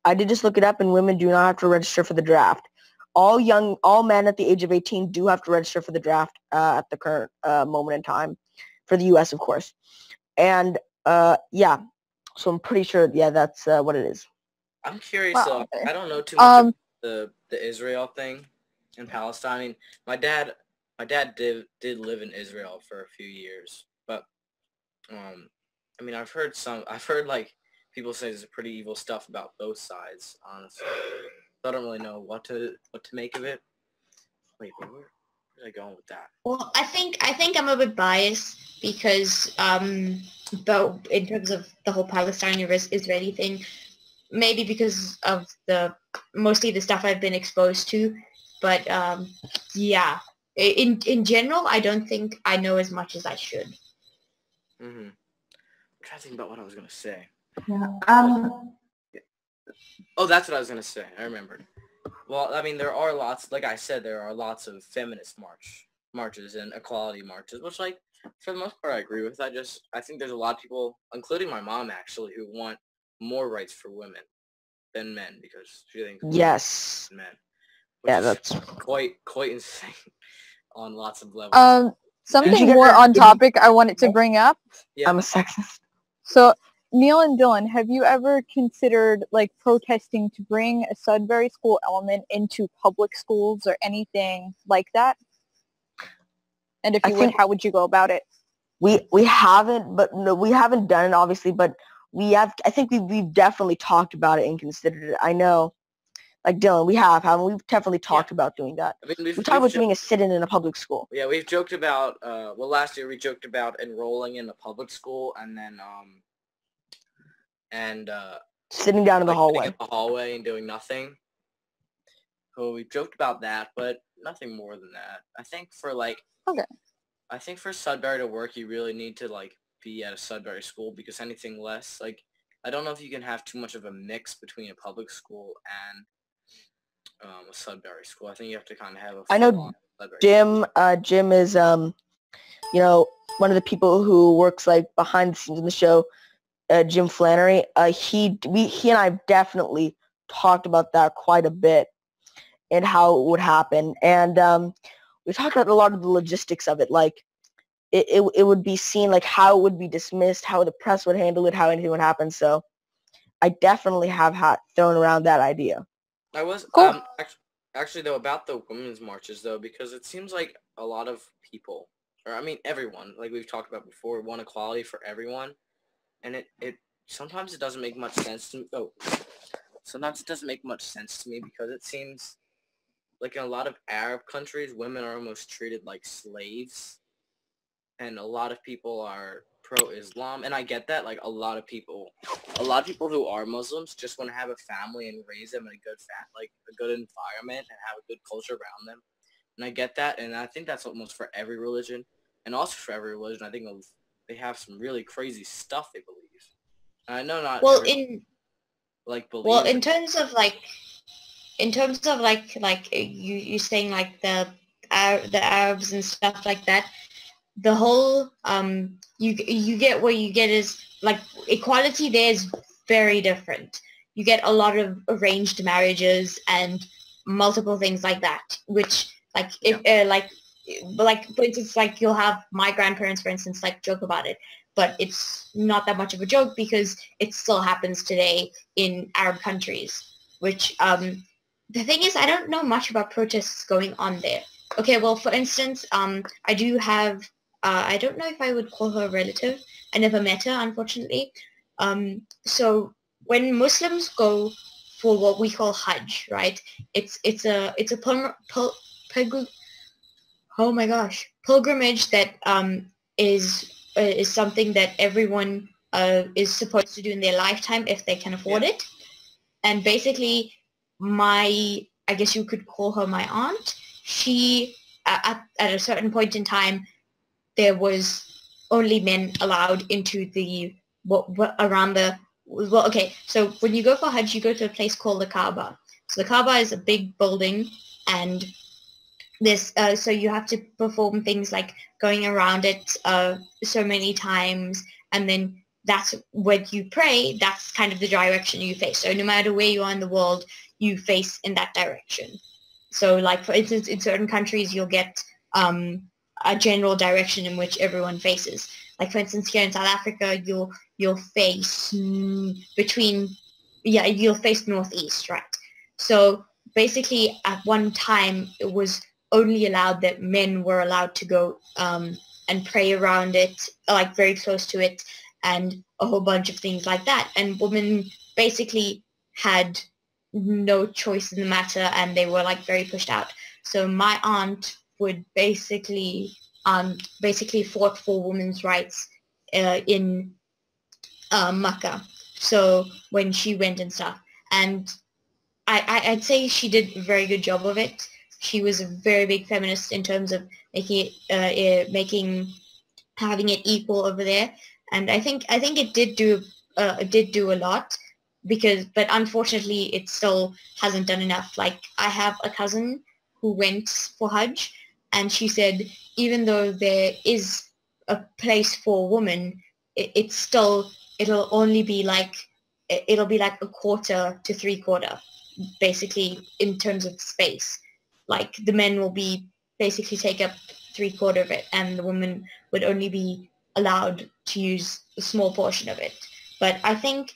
I did just look it up, and women do not have to register for the draft. All men at the age of 18 do have to register for the draft at the current moment in time, for the U.S. of course. And yeah, so I'm pretty sure, yeah, that's what it is. I'm curious. Wow. I don't know too much about the Israel thing in Palestine. I mean, my dad did live in Israel for a few years, but I mean, I've heard like people say there's pretty evil stuff about both sides, honestly. So I don't really know what to make of it. Wait, where are I going with that? Well, I think I'm a bit biased because though in terms of the whole Palestine-Israeli thing, maybe because of mostly the stuff I've been exposed to, but yeah, in general, I don't think I know as much as I should. Mm-hmm. I'm trying to think about what I was gonna say. Yeah. Oh, that's what I was going to say. I remembered. Well, I mean, there are lots, like I said, there are lots of feminist marches and equality marches, which, like, for the most part, I agree with. I think there's a lot of people, including my mom, actually, who want more rights for women than men, because she thinks yes, men. Yeah, that's quite insane on lots of levels. Something more on topic I wanted to bring up. Yeah. I'm a sexist. So, Neil and Dylan, have you ever considered like protesting to bring a Sudbury school element into public schools or anything like that? And if you would, how would you go about it? We haven't, but no, we haven't done it obviously, but we have. I think we've definitely talked about it and considered it. I know, like Dylan, we haven't we? We've definitely talked about doing that. I mean, we've talked about doing a sit-in in a public school. Yeah, we've joked about. Well, last year we joked about enrolling in a public school and then sitting down in the hallway. In the hallway and doing nothing. So we joked about that, but nothing more than that. I think for I think for Sudbury to work, you really need to like be at a Sudbury school, because anything less, like, I don't know if you can have too much of a mix between a public school and a Sudbury school. I think you have to kind of have a. I know Jim. Jim is you know, one of the people who works like behind the scenes in the show. Jim Flannery. He and I definitely talked about that quite a bit and how it would happen, and we talked about a lot of the logistics of it, like it would be seen, like how it would be dismissed, how the press would handle it, how anything would happen. So I definitely have thrown around that idea. I was cool. Actually though, about the women's marches though, because it seems like a lot of people, or I mean everyone, like we've talked about before, want equality for everyone, and it sometimes it doesn't make much sense to me. Sometimes it doesn't make much sense to me, because it seems like in a lot of Arab countries, women are almost treated like slaves, and a lot of people are pro-Islam, and I get that. Like a lot of people who are Muslims just want to have a family and raise them in a good environment and have a good culture around them, and I get that, and I think that's almost for every religion, and also for every religion, I think they have some really crazy stuff they believe. And I know not. Well, in terms of you saying like the Arabs and stuff like that, the whole you get what you get is like equality there is very different. You get a lot of arranged marriages and multiple things like that, which like for instance, like you'll have my grandparents, for instance, like joke about it, but it's not that much of a joke because it still happens today in Arab countries, which the thing is, I don't know much about protests going on there. Okay, well, for instance, I do have, I don't know if I would call her a relative. I never met her, unfortunately. So when Muslims go for what we call Hajj, right? It's a pilgrimage that is something that everyone is supposed to do in their lifetime if they can afford it. And basically, I guess you could call her my aunt. She, at a certain point in time, there was only men allowed into okay, so when you go for Hajj, you go to a place called the Kaaba. So the Kaaba is a big building, and this, so you have to perform things like going around it so many times, and then that's when you pray, that's kind of the direction you face. So no matter where you are in the world, you face in that direction. So like, for instance, in certain countries, you'll get a general direction in which everyone faces. Like, for instance, here in South Africa, you'll face you'll face northeast, right? So basically, at one time, it was only allowed that men were allowed to go and pray around it, like very close to it, and a whole bunch of things like that. And women basically had no choice in the matter, and they were like very pushed out. So my aunt would basically fought for women's rights in Makkah. So when she went and stuff, and I'd say she did a very good job of it. She was a very big feminist in terms of having it equal over there. And I think it did do a lot, but unfortunately it still hasn't done enough. Like, I have a cousin who went for Hajj, and she said even though there is a place for women, it'll only be like a quarter to 3/4, basically, in terms of space. like the men will be basically take up 3/4 of it, and the women would only be allowed to use a small portion of it. But I think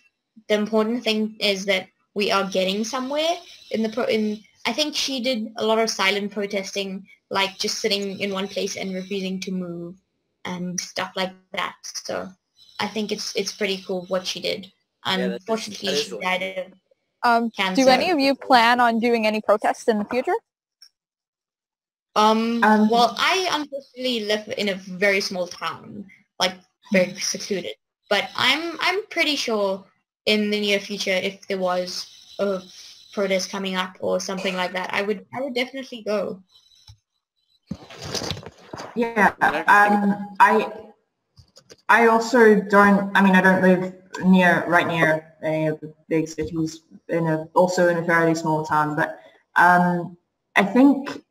the important thing is that we are getting somewhere I think she did a lot of silent protesting, like just sitting in one place and refusing to move and stuff like that. So I think it's pretty cool what she did. Unfortunately, she died of cancer. Do any of you plan on doing any protests in the future? Well, I unfortunately live in a very small town, like very secluded. But I'm pretty sure in the near future, if there was a protest coming up or something like that, I would definitely go. Yeah, I also don't. I mean, I don't live right near any of the big cities. Also in a fairly small town, but I think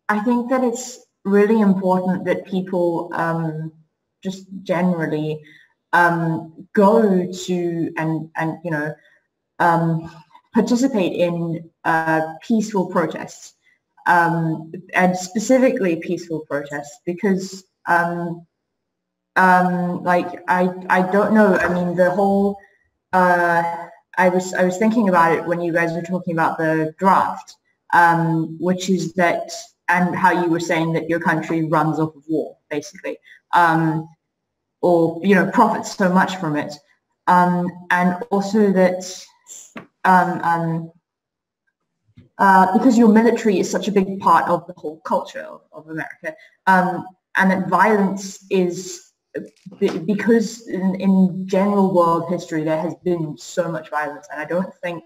that it's really important that people just generally go to and participate in peaceful protests, and specifically peaceful protests, because like I don't know. I mean, the whole I was thinking about it when you guys were talking about the draft, which is that, and how you were saying that your country runs off of war, basically, or profits so much from it, and also that because your military is such a big part of the whole culture of America, and that violence is, because in general world history there has been so much violence, and I don't think,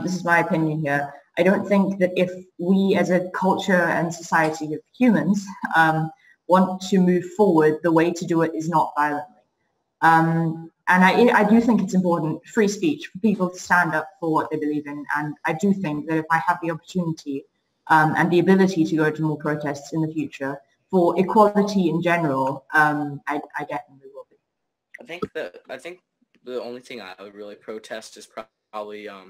this is my opinion here, I don't think that if we as a culture and society of humans want to move forward, the way to do it is not violently. And I do think it's important, free speech, for people to stand up for what they believe in. And I do think that if I have the opportunity and the ability to go to more protests in the future for equality in general, I definitely will be. I think the only thing I would really protest is probably at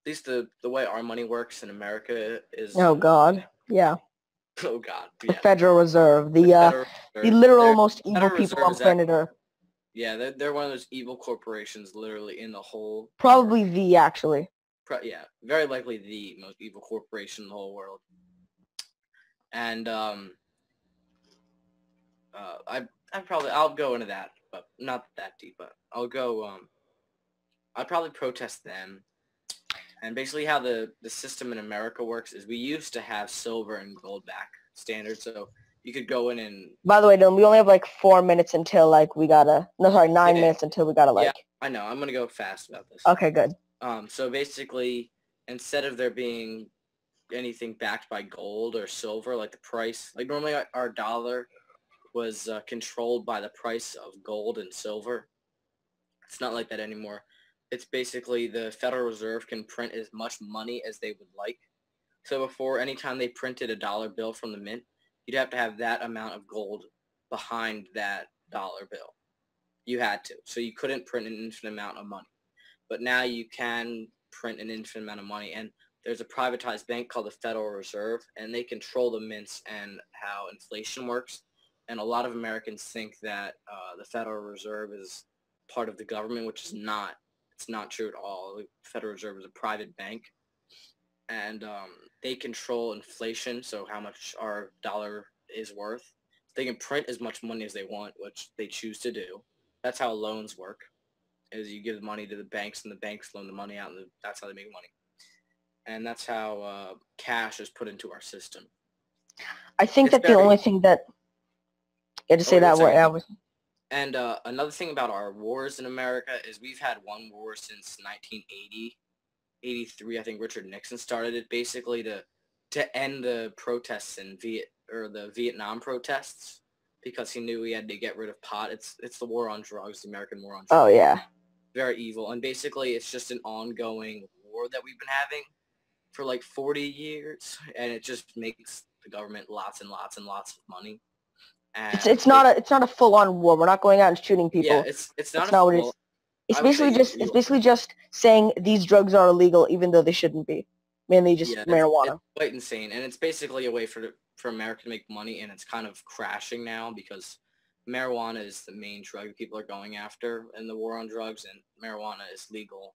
least the way our money works in America is. Oh God, yeah. Oh God, yeah. The Federal Reserve, the literal most evil people on planet Earth. Yeah, they're one of those evil corporations, literally in the whole. Probably actually. Yeah, very likely the most evil corporation in the whole world. And I'll go into that, but not that deep. But I'll go. I'd probably protest them. And basically, how the system in America works is we used to have silver and gold back standards, so you could go in and. By the way, Dylan, we only have like 4 minutes until like we gotta. No, sorry, 9 minutes until we gotta like. Yeah, I know. I'm gonna go fast about this. Okay, good. So basically, instead of there being anything backed by gold or silver, like the price, like normally our dollar was controlled by the price of gold and silver. It's not like that anymore. It's basically the Federal Reserve can print as much money as they would like. So before, anytime they printed a dollar bill from the mint, you'd have to have that amount of gold behind that dollar bill. You had to. So you couldn't print an infinite amount of money. But now you can print an infinite amount of money. And there's a privatized bank called the Federal Reserve, and they control the mints and how inflation works. And a lot of Americans think that the Federal Reserve is part of the government, which is not. It's not true at all. The Federal Reserve is a private bank, and they control inflation, so how much our dollar is worth. They can print as much money as they want, which they choose to do. That's how loans work, is you give the money to the banks, and the banks loan the money out, and that's how they make money. And that's how cash is put into our system. I think that the only thing that... Yeah, to say that word, I was... And another thing about our wars in America is we've had one war since 1980, 83. I think Richard Nixon started it basically to end the protests in the Vietnam protests, because he knew he had to get rid of pot. It's the war on drugs, the American war on drugs. Oh yeah. Very evil, and basically it's just an ongoing war that we've been having for like 40 years, and it just makes the government lots and lots and lots of money. It's not a full-on war. We're not going out and shooting people. Yeah, it's not what it is. It's basically just saying these drugs are illegal even though they shouldn't be. mainly just marijuana. It's quite insane, and it's basically a way for America to make money, and it's kind of crashing now because marijuana is the main drug people are going after in the war on drugs, and marijuana is legal.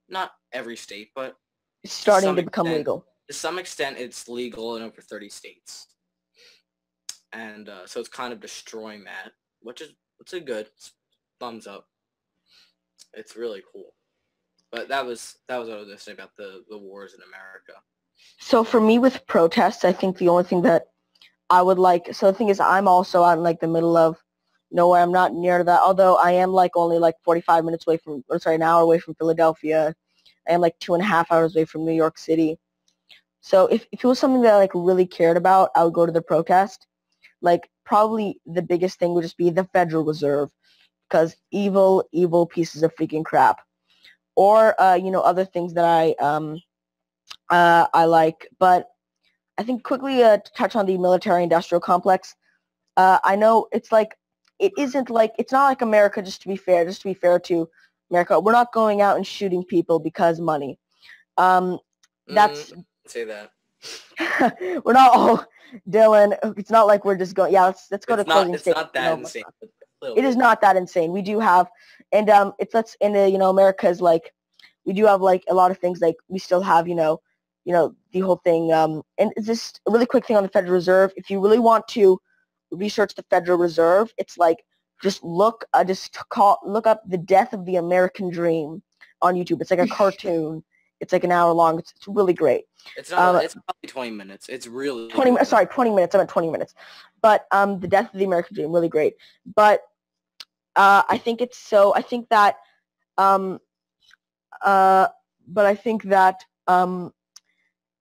Not every state, but it's starting to become legal. To some extent, it's legal in over 30 states. And so it's kind of destroying that, which is a good thumbs up. It's really cool. But that was what I was going to say about the wars in America. So for me with protests, I think the only thing that I would like, so the thing is I'm also out in like the middle of nowhere. I'm not near that, although I am like only like 45 minutes away from, an hour away from Philadelphia. I am like 2.5 hours away from New York City. So if it was something that I like really cared about, I would go to the protest. Like probably the biggest thing would just be the Federal Reserve, because evil pieces of freaking crap. Or other things that I like. But I think quickly to touch on the military-industrial complex. I know it's like it's not like America. Just to be fair to America, we're not going out and shooting people because money. That's say that. We're not all Dylan. It's not like we're just going. Yeah, let's go to closing statement. It's not that insane. It is not that insane. We do have, and America's like, we do have like a lot of things. Like we still have the whole thing. And it's just a really quick thing on the Federal Reserve. If you really want to research the Federal Reserve, it's like just look up The Death of the American Dream on YouTube. It's like a cartoon. It's like an hour long. It's really great. It's not. It's probably 20 minutes. It's really 20 minutes. Sorry, 20 minutes. I meant 20 minutes. But The Death of the American Dream, really great. But I think that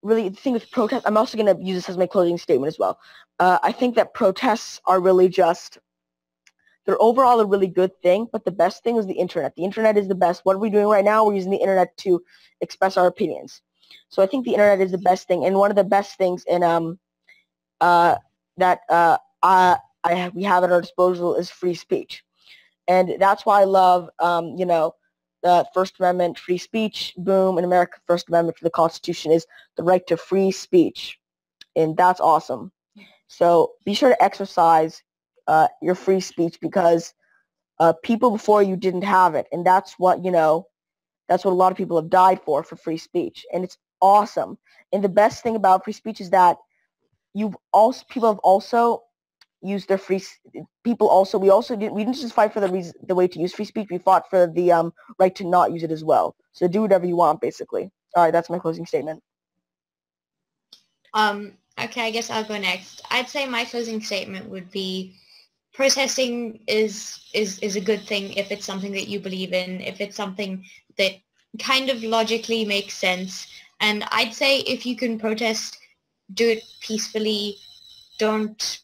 really the thing with protests, I'm also going to use this as my closing statement as well. I think that protests are really they're overall a really good thing, but the best thing is the internet. The internet is the best. What are we doing right now? We're using the internet to express our opinions. So I think the internet is the best thing, and one of the best things in we have at our disposal is free speech, and that's why I love the First Amendment, free speech, boom, in America, First Amendment for the Constitution is the right to free speech, and that's awesome. So be sure to exercise your free speech, because people before you didn't have it, and that's what a lot of people have died for free speech, and it's awesome. And the best thing about free speech is that people have also used their we didn't just fight for the way to use free speech. We fought for the right to not use it as well. So do whatever you want, basically. All right, that's my closing statement. Okay, I guess I'll go next. I'd say my closing statement would be protesting is a good thing if it's something that you believe in, if it's something that kind of logically makes sense. And I'd say if you can protest, do it peacefully. Don't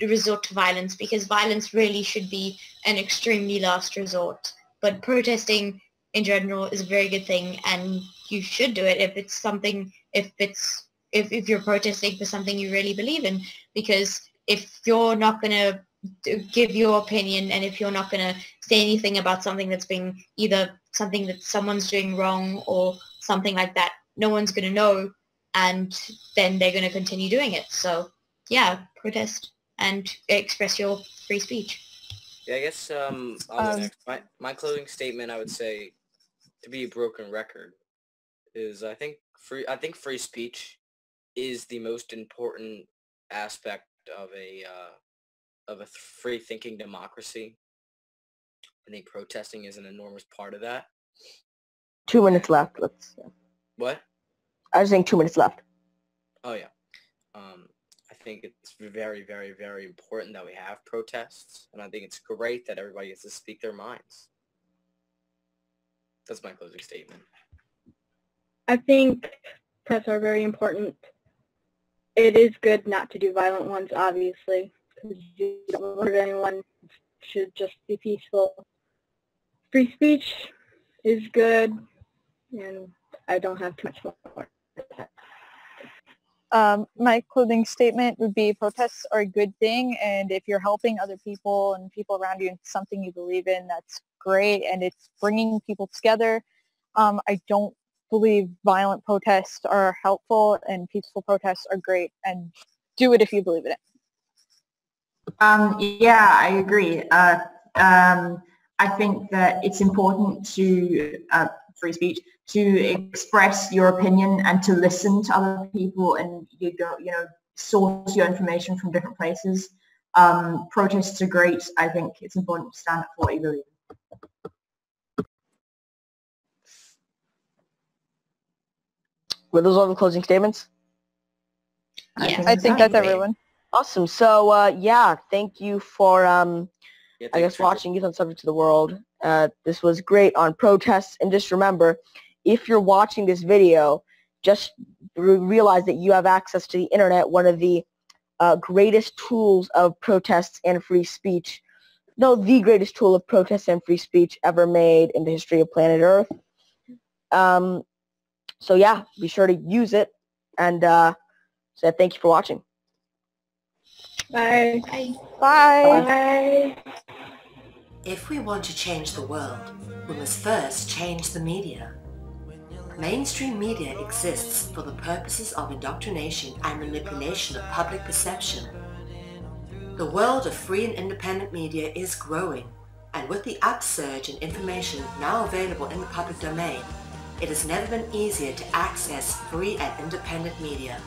resort to violence, because violence really should be an extremely last resort. But protesting in general is a very good thing, and you should do it if you're protesting for something you really believe in, because if you're not going to give your opinion, and if you're not going to say anything about something that's being either something that someone's doing wrong or something like that, no one's going to know, and then they're going to continue doing it. So yeah, protest and express your free speech. Yeah, I guess I'll go next. My closing statement, I would say, to be a broken record, is I think free speech is the most important aspect of a free thinking democracy. I think protesting is an enormous part of that. 2 minutes left. What? I was saying 2 minutes left. Oh yeah. I think it's very, very, very important that we have protests, and I think it's great that everybody gets to speak their minds. That's my closing statement. I think protests are very important. It is good not to do violent ones, obviously, because you don't murder anyone. It should just be peaceful. Free speech is good, and I don't have too much more. My closing statement would be protests are a good thing, and if you're helping other people and people around you in something you believe in, that's great, and it's bringing people together. I don't believe violent protests are helpful and peaceful protests are great, and do it if you believe in it. Yeah, I agree. I think that it's important to free speech, to express your opinion and to listen to other people, and source your information from different places. Protests are great. I think it's important to stand up for what you believe in. Were those all the closing statements? Yeah, I think that's everyone. Awesome. So yeah, thank you for I guess watching Youth on Subject to the World. This was great on protests, and just remember, if you're watching this video, just realize that you have access to the internet, one of the greatest tools of protests and free speech. No, the greatest tool of protests and free speech ever made in the history of planet Earth. So yeah, be sure to use it, and so thank you for watching. Bye. Bye. Bye. Bye. If we want to change the world, we must first change the media. Mainstream media exists for the purposes of indoctrination and manipulation of public perception. The world of free and independent media is growing, and with the upsurge in information now available in the public domain, it has never been easier to access free and independent media.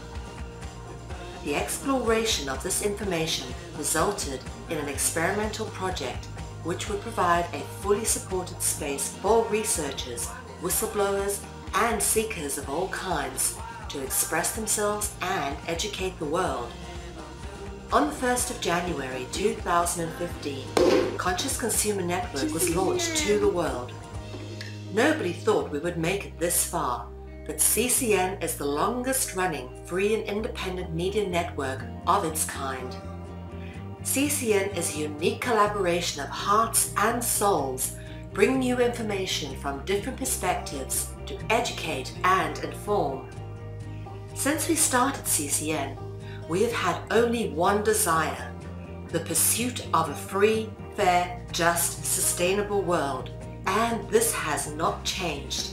The exploration of this information resulted in an experimental project which would provide a fully supported space for researchers, whistleblowers, and seekers of all kinds to express themselves and educate the world. On the 1st of January 2015, Conscious Consumer Network was launched to the world. Nobody thought we would make it this far, but CCN is the longest running free and independent media network of its kind. CCN is a unique collaboration of hearts and souls, bringing you information from different perspectives to educate and inform. Since we started CCN, we have had only one desire: the pursuit of a free, fair, just, sustainable world, and this has not changed.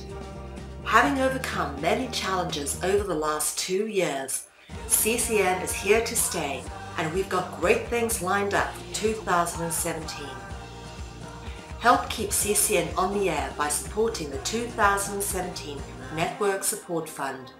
Having overcome many challenges over the last 2 years, CCN is here to stay, and we've got great things lined up for 2017. Help keep CCN on the air by supporting the 2017 Network Support Fund.